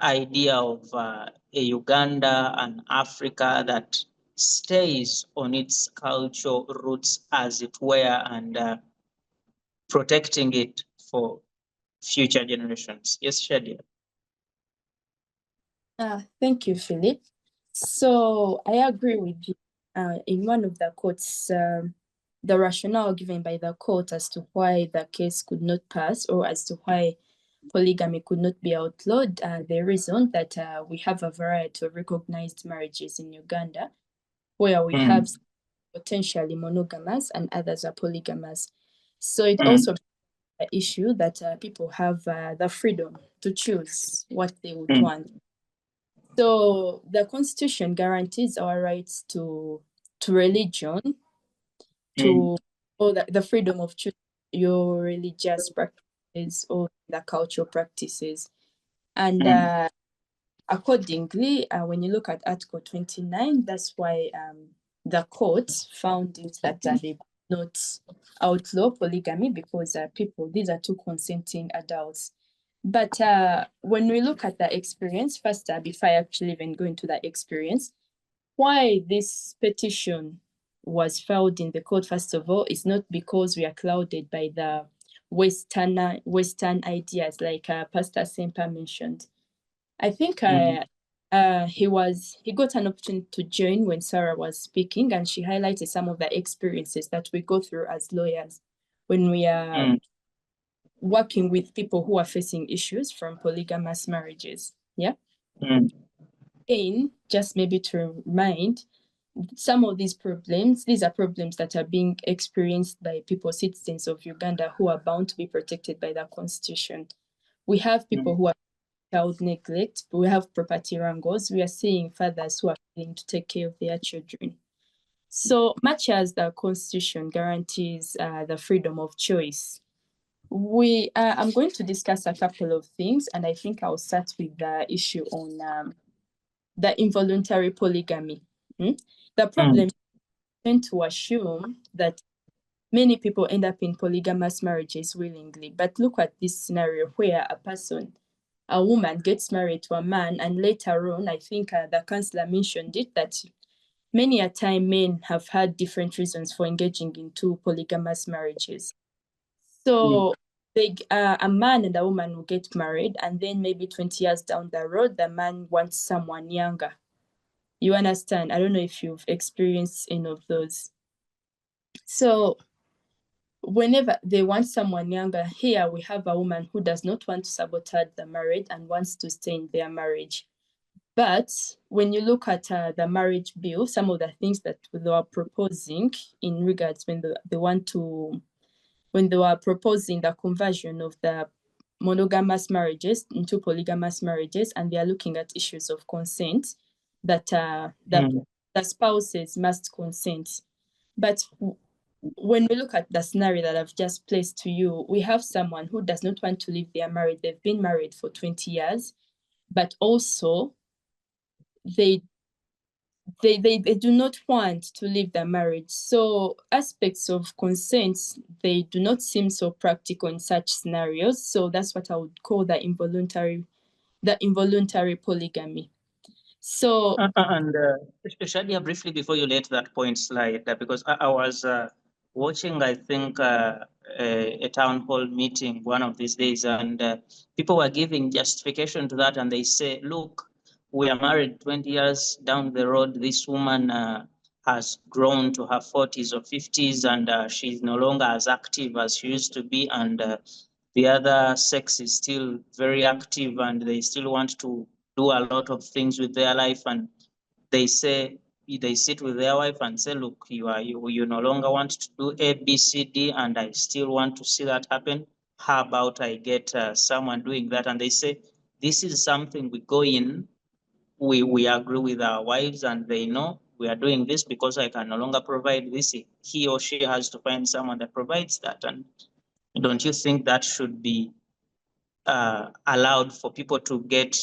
idea of a Uganda and Africa that stays on its cultural roots, as it were, and protecting it for future generations? Yes, Shadia. Thank you, Philip. So I agree with you. In one of the courts, the rationale given by the court as to why the case could not pass, or as to why polygamy could not be outlawed, the reason that we have a variety of recognized marriages in Uganda, where we have potentially monogamous and others are polygamous. So it also an issue that people have the freedom to choose what they would want. So the Constitution guarantees our rights to religion, to the freedom of choosing your religious practices or the cultural practices. And accordingly, when you look at Article 29, that's why the court found it that they not outlaw polygamy, because these are 2 consenting adults. But when we look at the experience, first, before I actually even go into that experience, why this petition was filed in the court, first of all, is not because we are clouded by the Western ideas, like Pastor Ssempa mentioned. I think he got an opportunity to join when Sarah was speaking, and she highlighted some of the experiences that we go through as lawyers when we are working with people who are facing issues from polygamous marriages. Yeah. Again, just maybe to remind, some of these are problems that are being experienced by people, citizens of Uganda, who are bound to be protected by the Constitution. We have people who are child neglect, but we have property wrangles. We are seeing fathers who are failing to take care of their children. So much as the Constitution guarantees the freedom of choice, I'm going to discuss a couple of things, and I think I'll start with the issue on the involuntary polygamy. The problem is to assume that many people end up in polygamous marriages willingly. But look at this scenario where a woman gets married to a man, and later on, I think the counsellor mentioned it, that many a time men have had different reasons for engaging in 2 polygamous marriages. So a man and a woman will get married, and then maybe 20 years down the road, the man wants someone younger. You understand? I don't know if you've experienced any of those. So whenever they want someone younger, here we have a woman who does not want to sabotage the marriage and wants to stay in their marriage. But when you look at the marriage bill, some of the things that they were proposing in regards when they were proposing the conversion of the monogamous marriages into polygamous marriages, and they are looking at issues of consent, that the spouses must consent. But when we look at the scenario that I've just placed to you, we have someone who does not want to leave their marriage. They've been married for 20 years, but also they do not want to leave their marriage. So aspects of consent, they do not seem so practical in such scenarios. So that's what I would call the involuntary polygamy. So and Shadia, briefly before you let that point slide, because I was watching, I think, a town hall meeting one of these days, and people were giving justification to that, and they say, look, we are married 20 years down the road. This woman has grown to her 40s or 50s, and she's no longer as active as she used to be, and the other sex is still very active, and they still want to do a lot of things with their life, and they say, they sit with their wife and say, look, you no longer want to do A, B, C, D, and I still want to see that happen. How about I get someone doing that? And they say, this is something we go in, we agree with our wives, and they know we are doing this because I can no longer provide this. He or she has to find someone that provides that. And don't you think that should be allowed for people to get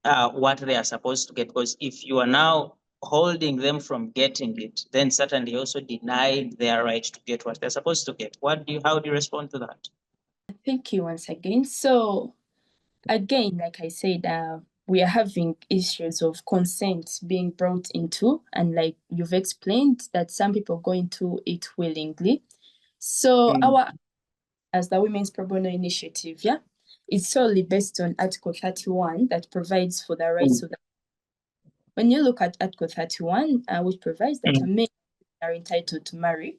what they are supposed to get? Because if you are now holding them from getting it, then certainly also deny their right to get what they're supposed to get. How do you respond to that? Thank you once again. So again, like I said, we are having issues of consent being brought into, and like you've explained, that some people go into it willingly. So our, as the Women's Pro Bono Initiative, it's solely based on Article 31 that provides for the rights of the. When you look at Article 31, which provides that men are entitled to marry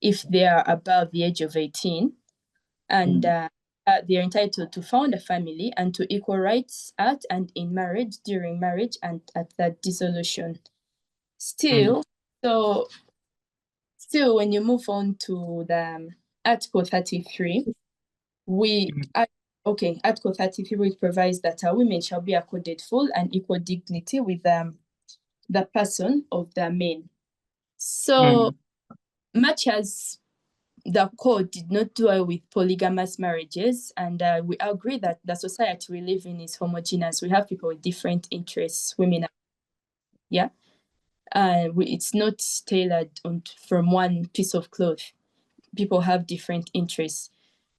if they are above the age of 18, and they are entitled to found a family and to equal rights at and in marriage, during marriage, and at that dissolution. Still, when you move on to the Article 33, Article 33, which provides that women shall be accorded full and equal dignity with the person of the men. So much as the code did not do away with polygamous marriages, and we agree that the society we live in is homogeneous. We have people with different interests, women, it's not tailored from one piece of cloth. People have different interests.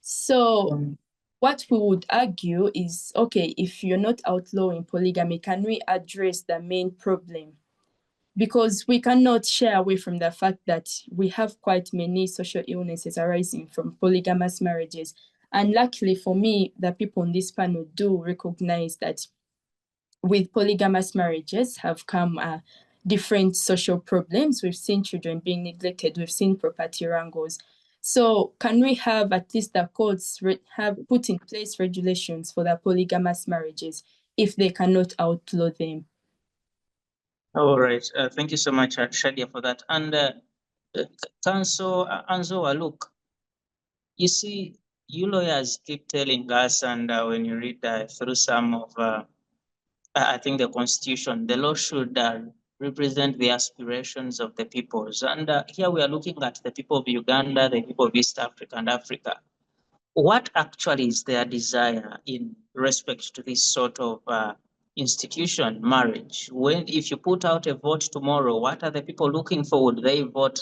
So what we would argue is, okay, if you're not outlawing polygamy, can we address the main problem? Because we cannot shy away from the fact that we have quite many social illnesses arising from polygamous marriages. And luckily for me, the people on this panel do recognize that with polygamous marriages have come different social problems. We've seen children being neglected. We've seen property wrangles. So can we have at least the courts have put in place regulations for the polygamous marriages if they cannot outlaw them? All right. Thank you so much, Shadia, for that. And Counsellor Anzoa, look, you see, you lawyers keep telling us, and when you read through some of, I think, the Constitution, the law should represent the aspirations of the peoples. And here we are looking at the people of Uganda, the people of East Africa and Africa. What actually is their desire in respect to this sort of institution, marriage? If you put out a vote tomorrow, what are the people looking for? Would they vote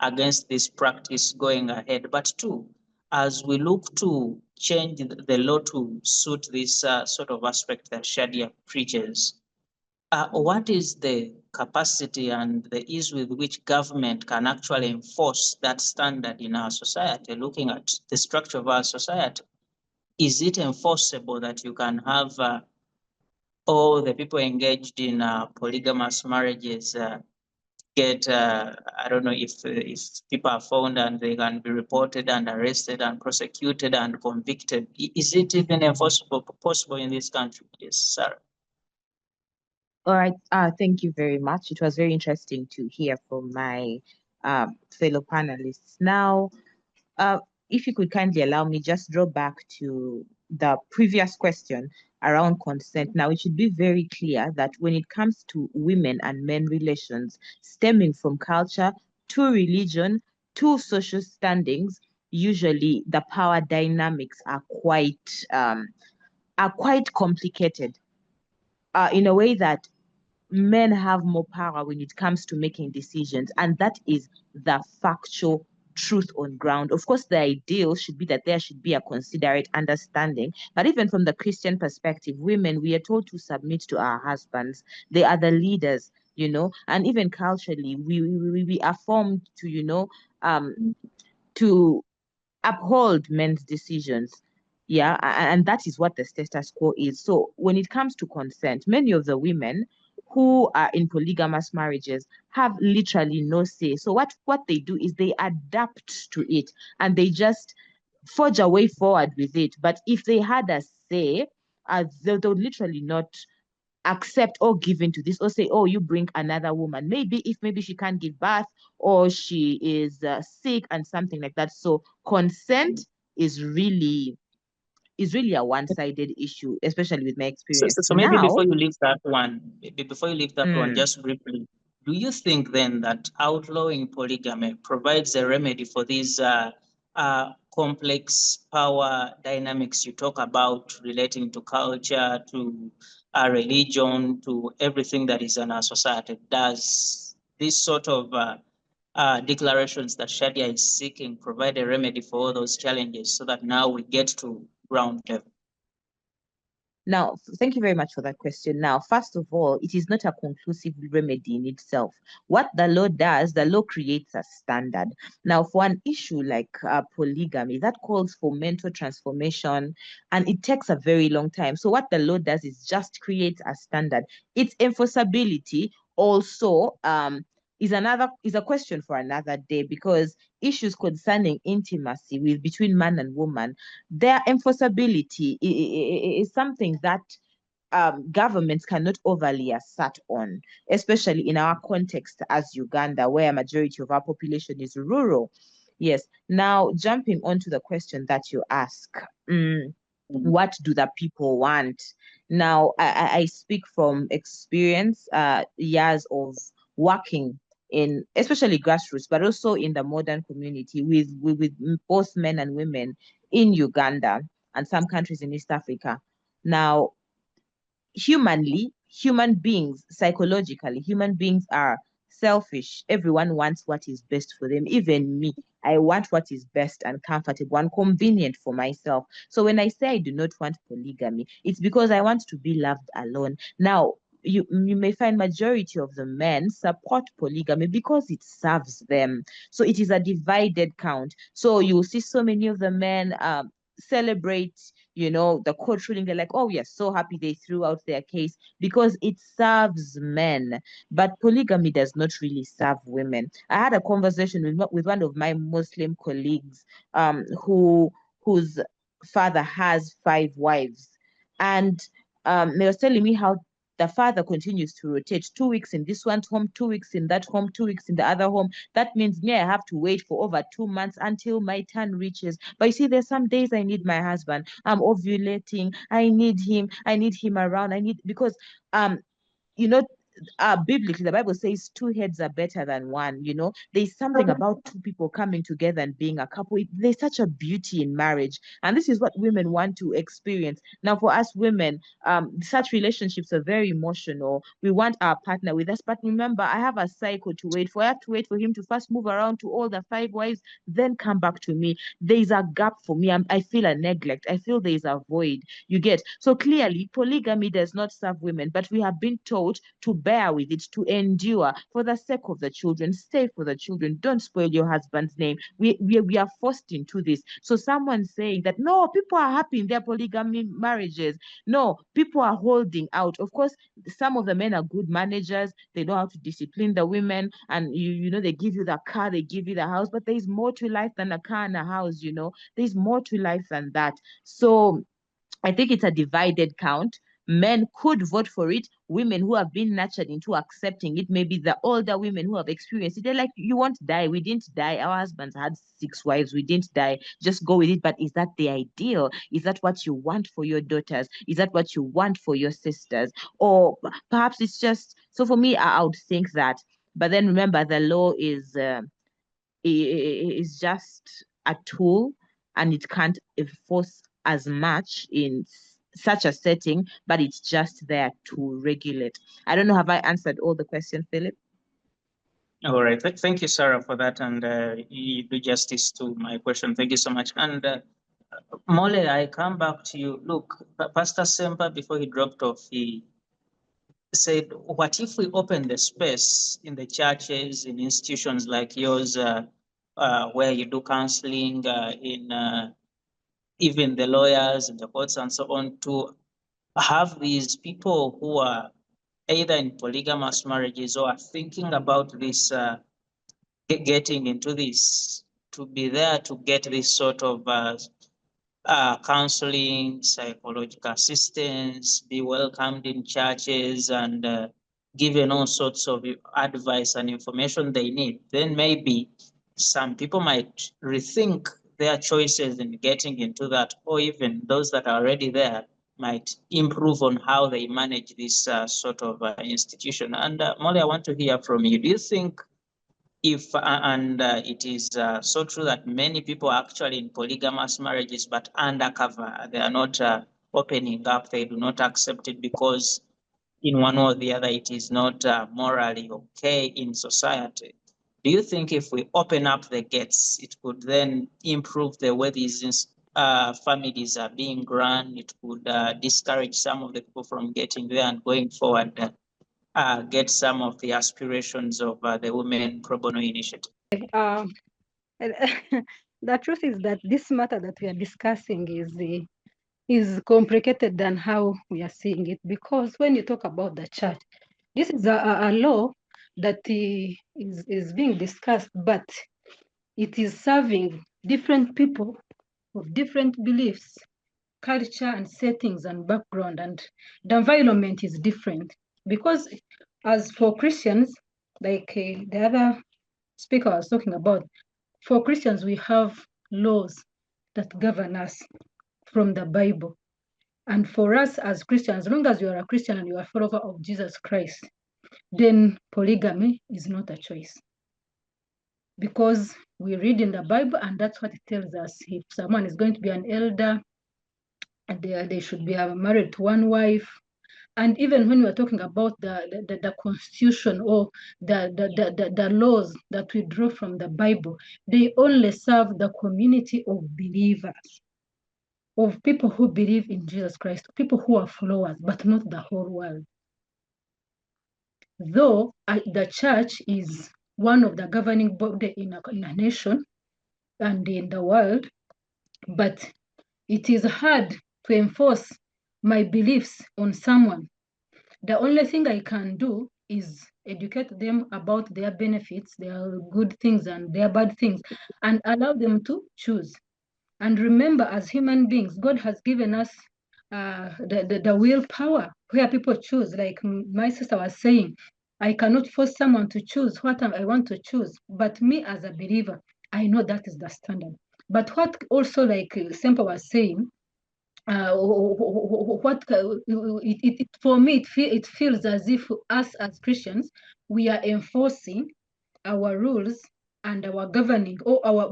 against this practice going ahead? But two, as we look to change the law to suit this sort of aspect that Shadia preaches, what is the capacity and the ease with which government can actually enforce that standard in our society, looking at the structure of our society, is it enforceable that you can have all the people engaged in polygamous marriages get, I don't know if people are found and they can be reported and arrested and prosecuted and convicted. Is it even enforceable, possible in this country? Yes, Sarah. All right. Thank you very much. It was very interesting to hear from my fellow panelists. Now, if you could kindly allow me, just draw back to the previous question around consent. Now, it should be very clear that when it comes to women and men relations stemming from culture to religion to social standings, usually the power dynamics are quite complicated in a way that men have more power when it comes to making decisions, and that is the factual truth on ground. Of course, the ideal should be that there should be a considerate understanding, but even from the Christian perspective, women, we are told to submit to our husbands. They are the leaders, you know, and even culturally, we are formed to, you know, to uphold men's decisions. Yeah, and that is what the status quo is. So when it comes to consent, many of the women who are in polygamous marriages have literally no say. So what they do is they adapt to it and they just forge a way forward with it. But if they had a say, they would literally not accept or give in to this or say, oh, you bring another woman. Maybe she can't give birth or she is sick and something like that. So consent is really a one-sided issue, especially with my experience. So maybe Now, before you leave that one, just briefly, do you think then that outlawing polygamy provides a remedy for these complex power dynamics you talk about relating to culture, to religion, to everything that is in our society? Does this sort of declarations that Shadia is seeking provide a remedy for all those challenges so that now we get to ground level? Now, thank you very much for that question. Now, first of all, it is not a conclusive remedy in itself. What the law does, the law creates a standard. Now, for an issue like polygamy, that calls for mental transformation, and it takes a very long time. So what the law does is just create a standard. Its enforceability also is a question for another day, because issues concerning intimacy between man and woman, their enforceability is something that governments cannot overly assert on, especially in our context as Uganda, where a majority of our population is rural. Yes. Now, jumping onto the question that you ask, what do the people want? Now, I speak from experience, years of working in especially grassroots, but also in the modern community with both men and women in Uganda and some countries in East Africa. Now, human beings, psychologically, human beings are selfish. Everyone wants what is best for them. Even me, I want what is best and comfortable and convenient for myself. So when I say I do not want polygamy, it's because I want to be loved alone. Now, you may find majority of the men support polygamy because it serves them. So it is a divided count. So you will see so many of the men celebrate, you know, the court ruling. They're like, oh, we are so happy they threw out their case because it serves men. But polygamy does not really serve women. I had a conversation with one of my Muslim colleagues whose father has 5 wives. And they was telling me how the father continues to rotate 2 weeks in this one's home, 2 weeks in that home, 2 weeks in the other home. That means me, I have to wait for over 2 months until my turn reaches. But you see, there's some days I need my husband. I'm ovulating. I need him around. Because you know, biblically, the Bible says 2 heads are better than one. You know, there's something about 2 people coming together and being a couple. There's such a beauty in marriage, and this is what women want to experience. Now, for us women, such relationships are very emotional. We want our partner with us, but remember, I have a cycle to wait for. I have to wait for him to first move around to all the 5 wives, then come back to me. There's a gap for me. I feel a neglect. I feel there's a void. You get? So clearly, polygamy does not serve women, but we have been taught to bear with it, to endure for the sake of the children. Stay for the children. Don't spoil your husband's name. We are forced into this. So someone saying that, no, people are happy in their polygamy marriages. No, people are holding out. Of course, some of the men are good managers. They know how to discipline the women, and you know, they give you the car, they give you the house, but there's more to life than a car and a house, you know. There's more to life than that. So I think it's a divided count. Men could vote for it. Women who have been nurtured into accepting it, maybe the older women who have experienced it, they're like, you won't die. We didn't die. Our husbands had 6 wives. We didn't die. Just go with it. But is that the ideal? Is that what you want for your daughters? Is that what you want for your sisters? Or perhaps it's just, so for me, I would think that. But then remember, the law is just a tool, and it can't enforce as much in such a setting, but it's just there to regulate. I don't know, have I answered all the questions, Philip? All right. Thank you, Sarah, for that. And you do justice to my question. Thank you so much. And Mole, I come back to you. Look, Pastor Ssempa, before he dropped off, he said, what if we open the space in the churches, in institutions like yours, where you do counseling, in even the lawyers and the courts and so on, to have these people who are either in polygamous marriages or are thinking about this, getting into this, to be there to get this sort of counseling, psychological assistance, be welcomed in churches, and given all sorts of advice and information they need, then maybe some people might rethink their choices in getting into that, or even those that are already there might improve on how they manage this sort of institution. And Molly, I want to hear from you. Do you think if, and it is so true that many people are actually in polygamous marriages, but undercover, they are not opening up, they do not accept it because in one or the other, it is not morally okay in society. Do you think if we open up the gates, it could then improve the way these families are being run? It could discourage some of the people from getting there and going forward, get some of the aspirations of the Women Pro Bono Initiative? The truth is that this matter that we are discussing is complicated than how we are seeing it, because when you talk about the church, this is a law that is being discussed, but it is serving different people of different beliefs, culture and settings and background, and the environment is different. Because as for Christians, like the other speaker was talking about, for Christians, we have laws that govern us from the Bible. And for us as Christians, as long as you are a Christian and you are a follower of Jesus Christ, then polygamy is not a choice. Because we read in the Bible, and that's what it tells us. If someone is going to be an elder, and they should be married to one wife. And even when we're talking about the constitution or the laws that we draw from the Bible, they only serve the community of believers, of people who believe in Jesus Christ, people who are followers, but not the whole world. Though the church is one of the governing body in a nation and in the world, but it is hard to enforce my beliefs on someone. The only thing I can do is educate them about their benefits, their good things and their bad things, and allow them to choose. And remember, as human beings, God has given us the willpower where people choose. Like my sister was saying, I cannot force someone to choose what I want to choose. But me as a believer, I know that is the standard. But what also, like Ssempa was saying, for me, it feels as if us as Christians, we are enforcing our rules and our governing,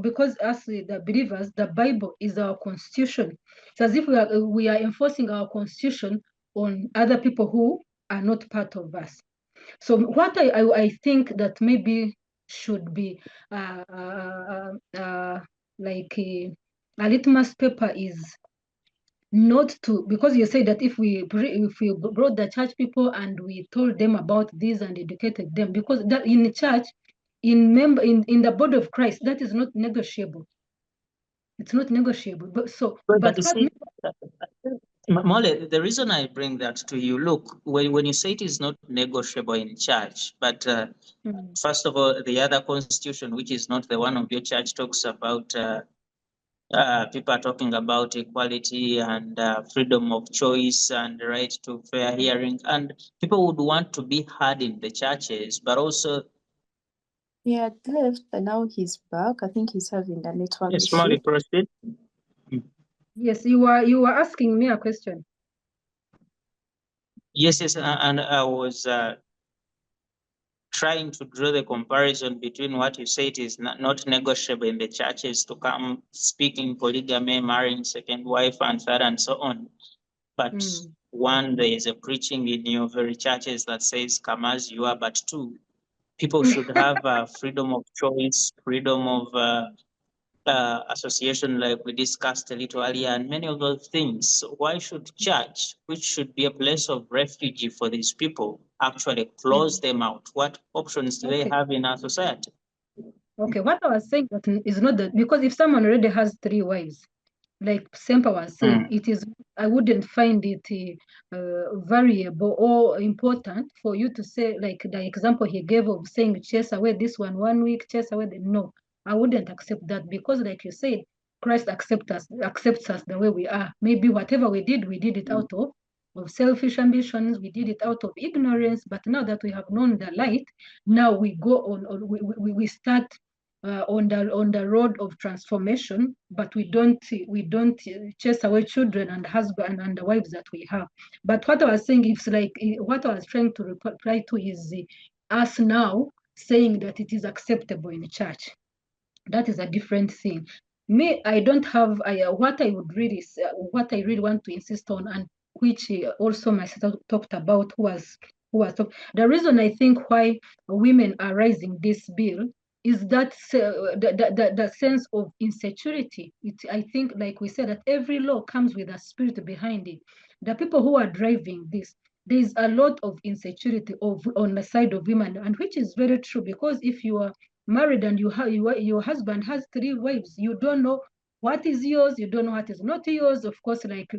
because as the believers, the Bible is our constitution. It's as if we are enforcing our constitution on other people who are not part of us. So what I think that maybe should be like a litmus paper is not to, because you say that if we brought the church people and we told them about this and educated them, because that in the church, in the body of Christ, that is not negotiable. It's not negotiable. But you see, Mole, the reason I bring that to you, look, when you say it is not negotiable in church, but first of all, the other constitution, which is not the one of your church, talks about people are talking about equality and freedom of choice and right to fair hearing, and people would want to be heard in the churches, but also. He had left, but now he's back. I think he's having a network Yes, issue. Molly, proceed. Yes, you were asking me a question. Yes, and I was trying to draw the comparison between what you say it is not negotiable in the churches to come speaking polygamy, marrying second wife and third and so on. But one, there is a preaching in your very churches that says come as you are, but two, people should have freedom of choice, freedom of association, like we discussed a little earlier, and many of those things. So why should church, which should be a place of refuge for these people, actually close them out? What options do they have in our society? Okay, what I was saying that is not that, because if someone already has 3 wives, like Ssempa was saying, it is, I wouldn't find it variable or important for you to say, like the example he gave of saying chase away this one week, chase away no, I wouldn't accept that, because like you said, Christ accepts us the way we are. Maybe whatever we did it out of selfish ambitions, we did it out of ignorance, but now that we have known the light, now we go on we start on the road of transformation, but we don't chase away children and husband and the wives that we have. But what I was saying, it's like what I was trying to reply to is us now saying that it is acceptable in the church. That is a different thing. Me, I don't have what I really want to insist on, and which also my sister talked about, the reason I think why women are raising this bill is that the sense of insecurity. I think, like we said, that every law comes with a spirit behind it. The people who are driving this, there's a lot of insecurity on the side of women, and which is very true, because if you are married and your husband has 3 wives, you don't know what is yours, you don't know what is not yours. Of course, like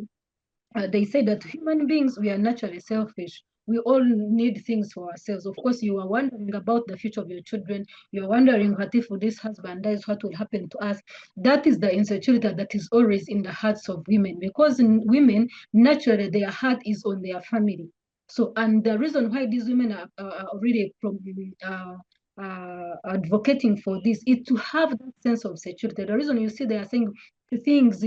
they say that human beings, we are naturally selfish. We all need things for ourselves. Of course, you are wondering about the future of your children. You're wondering, what if this husband dies, what will happen to us? That is the insecurity that is always in the hearts of women, because women, naturally, their heart is on their family. So, and the reason why these women are really advocating for this is to have that sense of security. The reason you see they are saying things,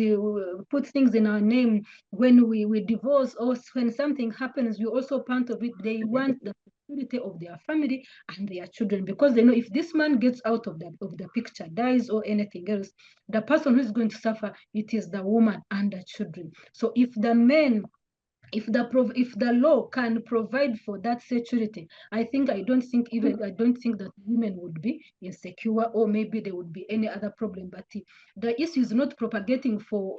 put things in our name when we divorce, or when something happens, we also part of it. They want the security of their family and their children, because they know if this man gets out of the picture, dies or anything else, the person who is going to suffer, it is the woman and the children. So if the men, if the law can provide for that security, I don't think that women would be insecure, or maybe there would be any other problem. But the issue is not propagating for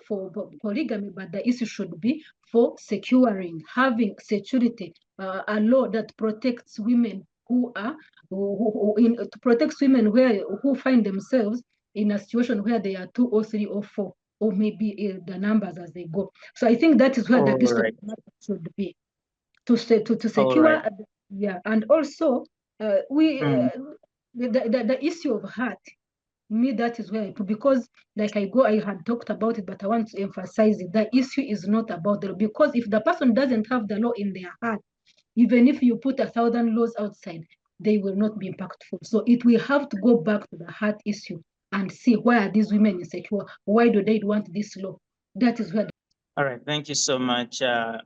polygamy, but the issue should be for securing, having security, a law that protects women who protects women who find themselves in a situation where they are 2 or 3 or 4, or maybe the numbers as they go. So I think that is where the district should be, to secure, and also the issue of heart. Me, that is where I put, because like I had talked about it, but I want to emphasize it. The issue is not about the law, because if the person doesn't have the law in their heart, even if you put 1,000 laws outside, they will not be impactful. So it will have to go back to the heart issue and see, why are these women insecure? Why do they want this law? That is where. All right, thank you so much,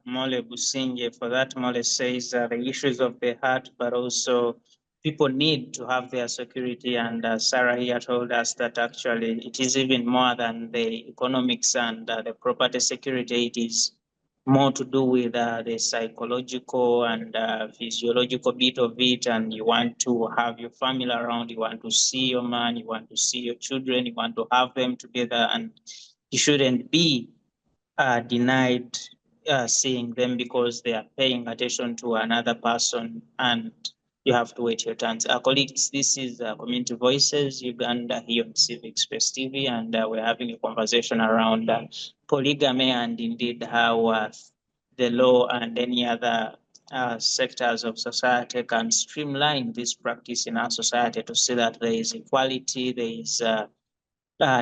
Mole Busingye, for that. Mole says the issues of the heart, but also people need to have their security. And Sarah here told us that actually it is even more than the economics and the property security. It is more to do with the psychological and physiological bit of it. And you want to have your family around, you want to see your man, you want to see your children, you want to have them together, and you shouldn't be denied seeing them because they are paying attention to another person and you have to wait your turns. Colleagues, this is Community Voices Uganda here on Civic Space TV, and we're having a conversation around polygamy and indeed how the law and any other sectors of society can streamline this practice in our society to see that there is equality, there is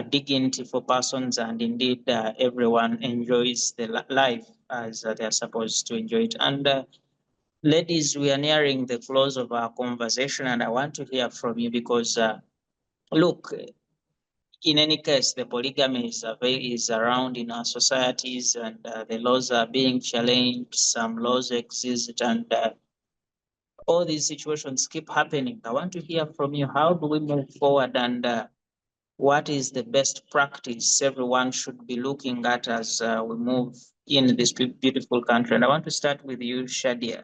dignity for persons, and indeed everyone enjoys the life as they are supposed to enjoy it. And ladies, we are nearing the close of our conversation, and I want to hear from you because, look, in any case, the polygamy is around in our societies, and the laws are being challenged. Some laws exist, and all these situations keep happening. I want to hear from you. How do we move forward, and what is the best practice everyone should be looking at as we move in this beautiful country? And I want to start with you, Shadia.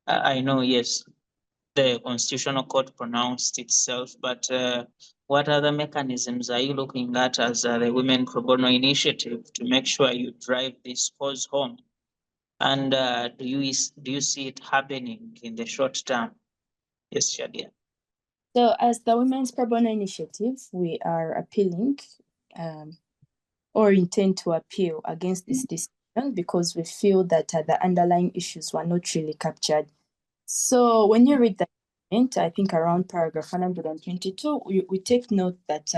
I know, yes, the Constitutional Court pronounced itself, but what other mechanisms are you looking at as the Women Probono Initiative to make sure you drive this cause home? And do you see it happening in the short term? Yes, Shadia. So as the Women's Probono Initiative, we are appealing or intend to appeal against this decision because we feel that the underlying issues were not really captured. So when you read the document, I think around paragraph 122, we take note that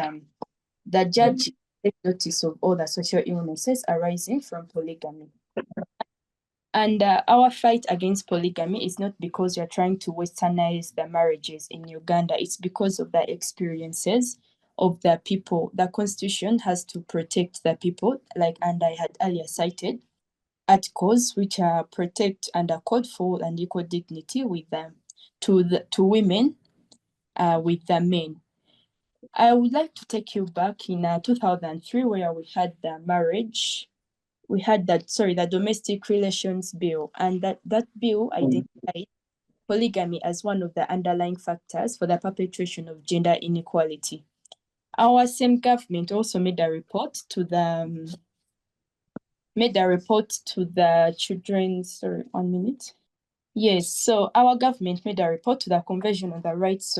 the judge takes notice of all the social illnesses arising from polygamy. And our fight against polygamy is not because we are trying to westernize the marriages in Uganda. It's because of the experiences of the people. The Constitution has to protect the people, and I had earlier cited articles which protect and are called for and equal dignity with them to women with the men. I would like to take you back in 2003 where we had the marriage. We had the Domestic Relations Bill, and that bill identified polygamy as one of the underlying factors for the perpetration of gender inequality. Our same government also made a report to the children's. Sorry, 1 minute. Yes, so our government made a report to the Convention on the Rights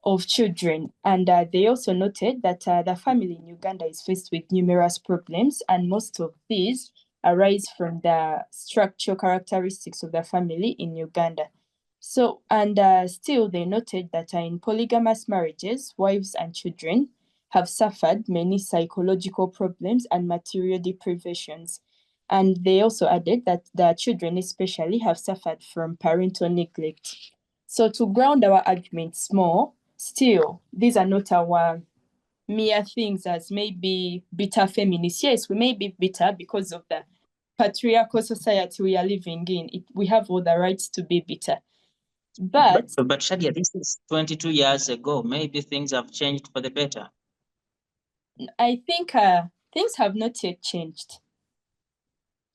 of Children, and they also noted that the family in Uganda is faced with numerous problems, and most of these arise from the structural characteristics of the family in Uganda. So, and still they noted that in polygamous marriages, wives and children have suffered many psychological problems and material deprivations. And they also added that the children especially have suffered from parental neglect. So to ground our arguments more, still, these are not our mere things as maybe bitter feminists. Yes, we may be bitter because of the patriarchal society we are living in. We have all the rights to be bitter. But Shadia, this is 22 years ago. Maybe things have changed for the better. I think things have not yet changed.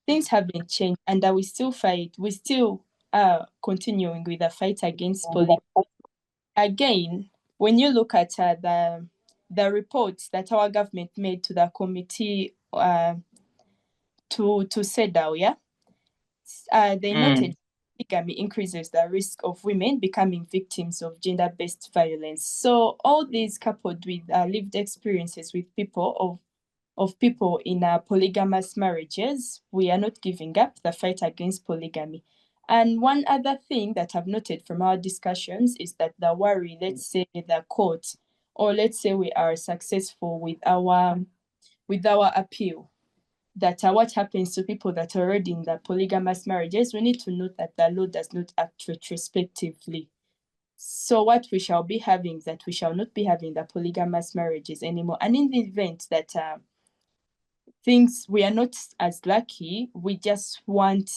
Things have been changed, and we still fight. We still are continuing with the fight against polygamy. Again, when you look at the reports that our government made to the committee to CEDAW, they noted polygamy increases the risk of women becoming victims of gender-based violence. So all these coupled with lived experiences with people in polygamous marriages, we are not giving up the fight against polygamy. And one other thing that I've noted from our discussions is that the worry, let's say the court, or let's say we are successful with our appeal, that what happens to people that are already in the polygamous marriages, we need to note that the law does not act retrospectively. So what we shall be having is that we shall not be having the polygamous marriages anymore. And in the event that we are not as lucky, we just want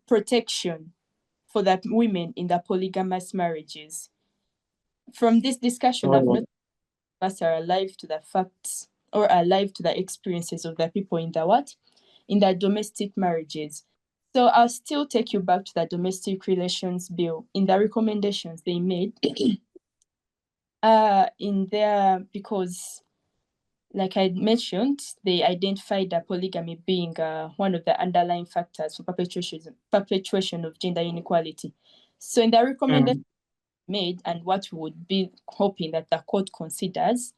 protection for the women in the polygamous marriages. From this discussion, I've noticed us are alive to the facts or alive to the experiences of the people in the domestic marriages. So I'll still take you back to the Domestic Relations Bill. In the recommendations they made in there, because like I mentioned, they identified that polygamy being one of the underlying factors for perpetuation of gender inequality. So in the recommendation made, and what we would be hoping that the court considers,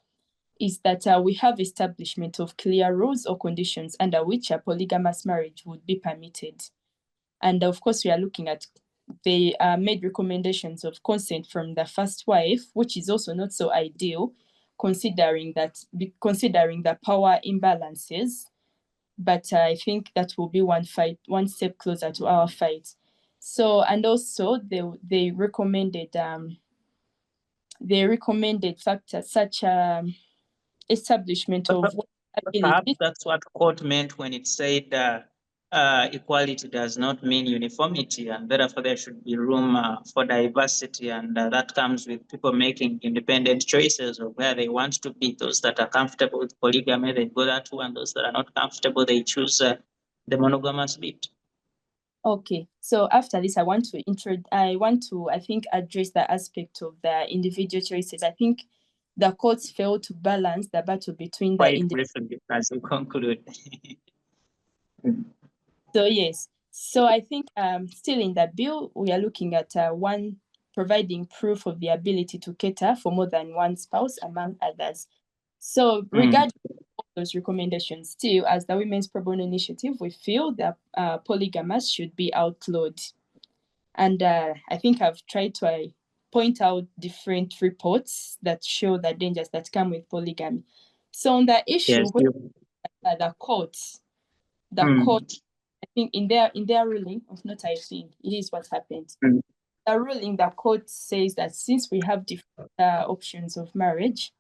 is that we have establishment of clear rules or conditions under which a polygamous marriage would be permitted. And of course, we are looking at, they made recommendations of consent from the first wife, which is also not so ideal, considering the power imbalances. But I think that will be one step closer to our fight. So, and also they recommended factors such establishment of Perhaps ability. that's what court meant when it said equality does not mean uniformity, and therefore there should be room for diversity, and that comes with people making independent choices of where they want to be. Those that are comfortable with polygamy, they go that way, and those that are not comfortable, they choose the monogamous bit. Okay, so after this, I think address the aspect of the individual choices. I think the courts failed to balance the battle between Quite briefly, as you conclude. So yes, so I think still in the bill, we are looking at one providing proof of the ability to cater for more than one spouse, among others. So regarding those recommendations, still, as the Women's Pro Bono Initiative, we feel that polygamous should be outlawed. And I think I've tried to point out different reports that show the dangers that come with polygamy. So on the issue, Yes, the court, I think in their ruling, of not I think, it is what happened. The ruling, the court says that since we have different options of marriage,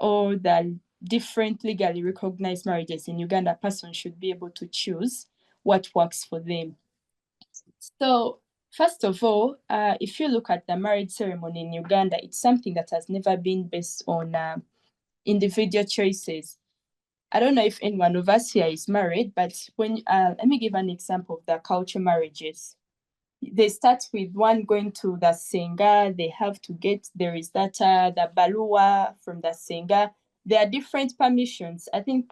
or the different legally recognized marriages in Uganda, a person should be able to choose what works for them. So first of all, if you look at the marriage ceremony in Uganda, it's something that has never been based on individual choices. I don't know if anyone of us here is married, but when let me give an example of the culture marriages. They start with one going to the Senga, they have to get, there is that, the Balua from the Senga. There are different permissions. I think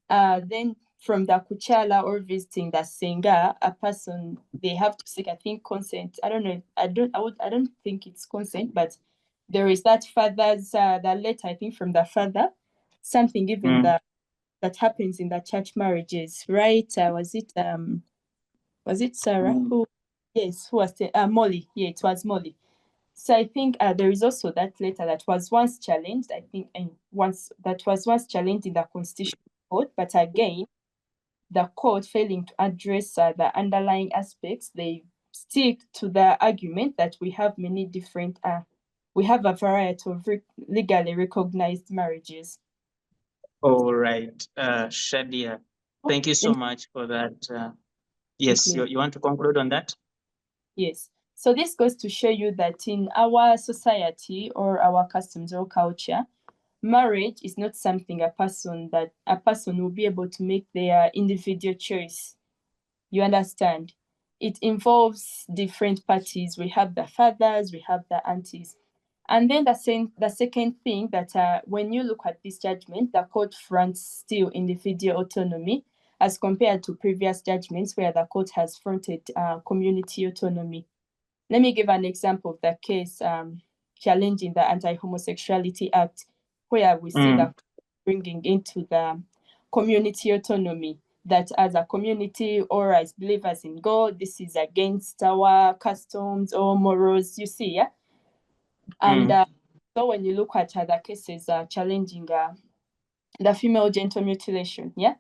then from the Kuchala or visiting the Senga, a person, they have to seek, I think, consent. I don't know, I don't think it's consent, but there is that father's, the letter, I think, from the father, something even that happens in the church marriages, right? Was it Sarah who? Yes, who was Molly? Yeah, it was Molly. So I think there is also that letter that was once challenged. I think that was once challenged in the Constitutional Court, but again, the court failing to address the underlying aspects, they stick to the argument that we have many different. We have a variety of legally recognized marriages. All right, Shadia, thank you so much for that. Yes, you want to conclude on that? Yes. So this goes to show you that in our society or our customs or culture, marriage is not something a person will be able to make their individual choice. You understand? It involves different parties. We have the fathers, we have the aunties. And then the second thing that when you look at this judgment, the court fronts still individual autonomy as compared to previous judgments where the court has fronted community autonomy. Let me give an example of the case challenging the Anti-Homosexuality Act, where we see that bringing into the community autonomy, that as a community or as believers in God, this is against our customs or morals, you see, yeah? And so when you look at other cases challenging the female genital mutilation, yeah,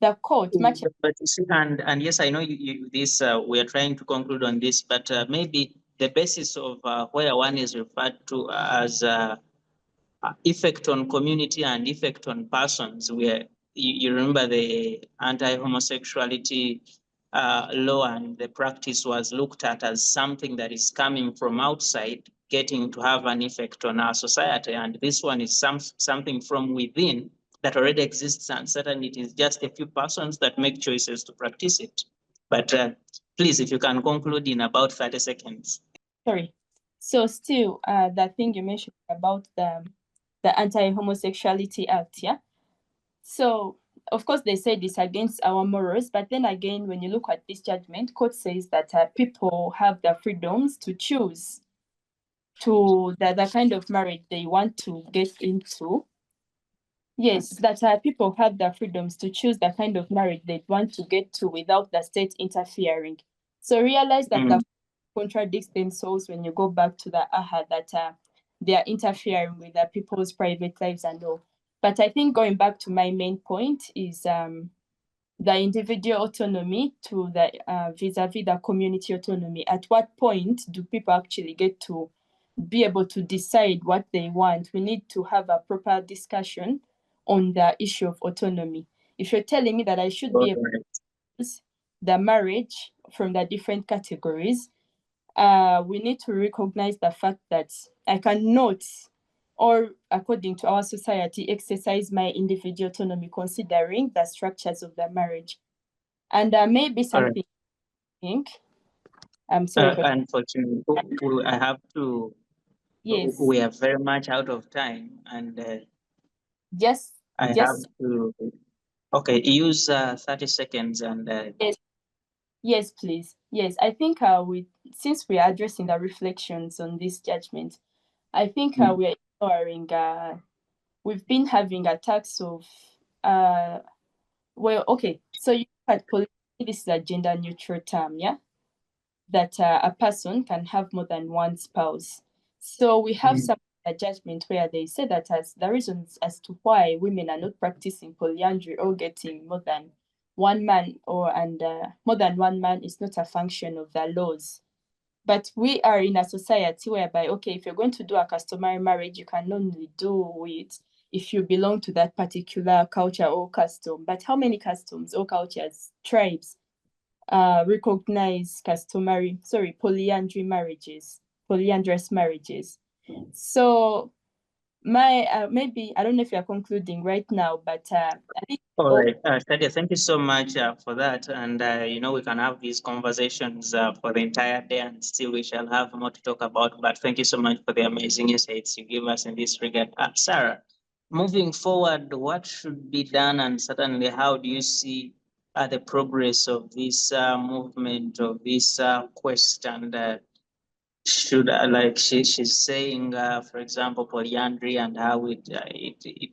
the court much. But you see, and yes, I know this. We are trying to conclude on this, but maybe the basis of where one is referred to as effect on community and effect on persons, where you remember the anti-homosexuality law and the practice was looked at as something that is coming from outside, getting to have an effect on our society, and this one is something from within that already exists, and certainly it is just a few persons that make choices to practice it. But please, if you can conclude in about 30 seconds. Sorry. So still, the thing you mentioned about the Anti-Homosexuality Act, yeah? So, of course, they say this against our morals, but then again, when you look at this judgment, court says that people have the freedoms to choose to the kind of marriage they want to get into. Yes, that people have the freedoms to choose the kind of marriage they want to get to without the state interfering. So realize that the contradicts themselves when you go back to the aha that they are interfering with the people's private lives and all. But I think going back to my main point is the individual autonomy to the vis-a-vis the community autonomy. At what point do people actually get to be able to decide what they want? We need to have a proper discussion on the issue of autonomy. If you're telling me that I should be able to choose the marriage from the different categories, we need to recognize the fact that I cannot, or according to our society, exercise my individual autonomy considering the structures of the marriage. And maybe something I think. I'm sorry for unfortunately, I have to. yes. We are very much out of time, and Just I have to. Okay, use 30 seconds and. Yes, please. Yes, I think since we are addressing the reflections on this judgment, I think we are ignoring. We've been having attacks of. Well, okay. So you had polygamy. This is a gender neutral term, yeah. That a person can have more than one spouse. So we have some judgment where they say that as the reasons as to why women are not practicing polyandry or getting more than one man more than one man is not a function of the laws. But we are in a society whereby, okay, if you're going to do a customary marriage, you can only do it if you belong to that particular culture or custom. But how many customs or cultures, tribes, recognize polyandrous marriages? So maybe I don't know if you're concluding right now, but I think. All right, Shadia, thank you so much for that. And we can have these conversations for the entire day, and still we shall have more to talk about. But thank you so much for the amazing insights you give us in this regard. Sarah, moving forward, what should be done, and certainly how do you see the progress of this movement, of this quest, and should like she's saying, for example, polyandry, and how it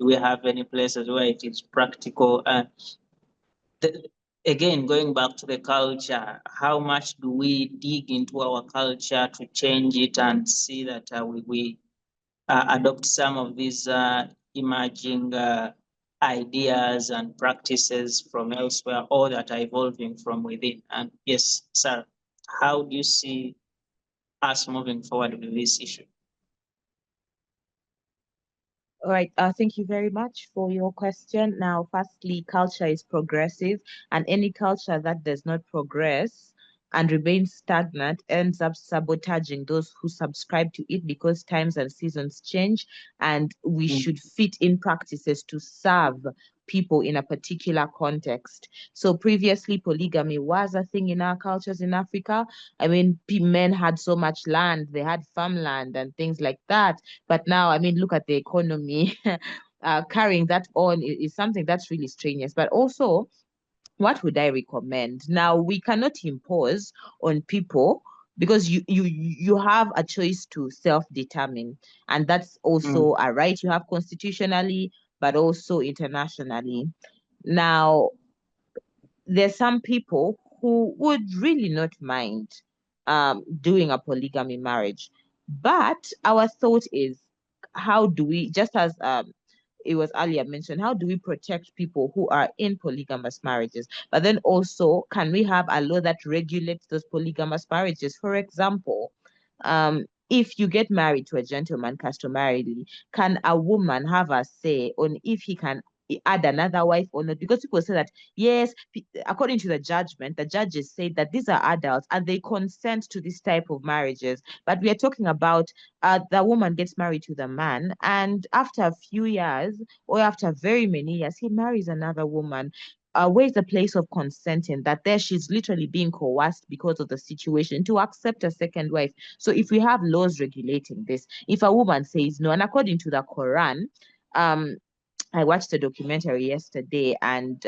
we have any places where it is practical. Again, going back to the culture, how much do we dig into our culture to change it and see that we adopt some of these emerging ideas and practices from elsewhere, or that are evolving from within? And yes, sir, how do you see us moving forward with this issue? All right, thank you very much for your question. Now, firstly, culture is progressive, and any culture that does not progress and remains stagnant ends up sabotaging those who subscribe to it, because times and seasons change, and we should fit in practices to serve people in a particular context. So previously, polygamy was a thing in our cultures in Africa. I mean, men had so much land, they had farmland and things like that. But now, I mean, look at the economy. Carrying that on is something that's really strenuous. But also, what would I recommend? Now, we cannot impose on people, because you have a choice to self-determine, and that's also a right you have constitutionally, but also internationally. Now, there's some people who would really not mind doing a polygamy marriage, but our thought is, how do we, just as it was earlier mentioned, how do we protect people who are in polygamous marriages? But then also, can we have a law that regulates those polygamous marriages? For example, if you get married to a gentleman customarily, can a woman have a say on if he can add another wife or not? Because people say that, yes, according to the judgment, the judges say that these are adults and they consent to this type of marriages. But we are talking about the woman gets married to the man, and after a few years or after very many years, he marries another woman. Where's the place of consenting? That there she's literally being coerced because of the situation to accept a second wife. So if we have laws regulating this, if a woman says no, and according to the Quran, I watched a documentary yesterday, and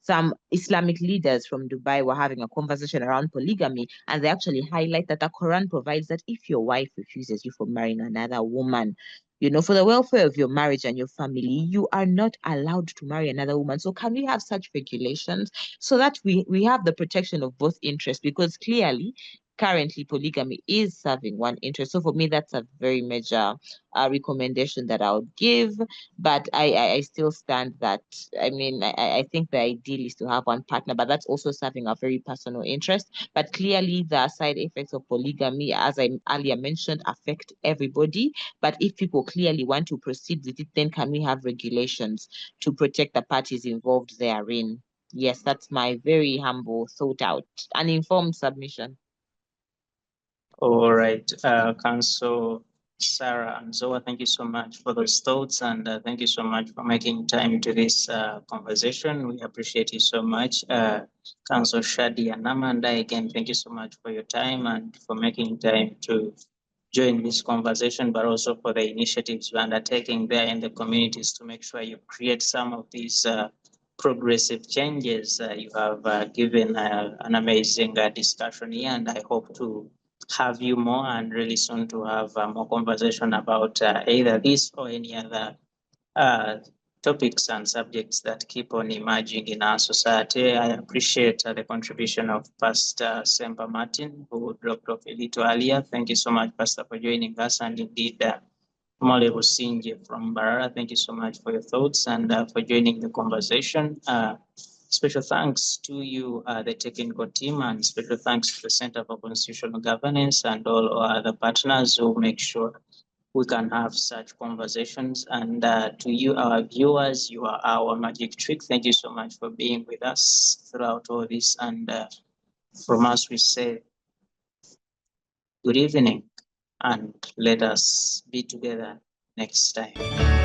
some Islamic leaders from Dubai were having a conversation around polygamy, and they actually highlight that the Quran provides that if your wife refuses you from marrying another woman, you know, for the welfare of your marriage and your family, you are not allowed to marry another woman. So can we have such regulations so that we have the protection of both interests? Because clearly, currently, polygamy is serving one interest. So for me, that's a very major recommendation that I would give. But I still stand that, I mean, I think the ideal is to have one partner, but that's also serving a very personal interest. But clearly the side effects of polygamy, as I earlier mentioned, affect everybody. But if people clearly want to proceed with it, then can we have regulations to protect the parties involved therein? Yes, that's my very humble, thought out, uninformed submission. All right, Counsellor Sarah and Anzoa, thank you so much for those thoughts, and thank you so much for making time to this conversation. We appreciate you so much. Counsellor Shadia Namanda, again, thank you so much for your time and for making time to join this conversation, but also for the initiatives you're undertaking there in the communities to make sure you create some of these progressive changes. You have given an amazing discussion here, and I hope to have you more and really soon to have more conversation about either this or any other topics and subjects that keep on emerging in our society. I appreciate the contribution of Pastor Ssempa Martin, who dropped off a little earlier. Thank you so much, Pastor, for joining us, and indeed Mole Busingye from Barara. Thank you so much for your thoughts and for joining the conversation. Special thanks to you, the technical team, and special thanks to the Center for Constitutional Governance and all our other partners who make sure we can have such conversations. And to you, our viewers, you are our magic trick. Thank you so much for being with us throughout all this. And from us, we say good evening, and let us be together next time.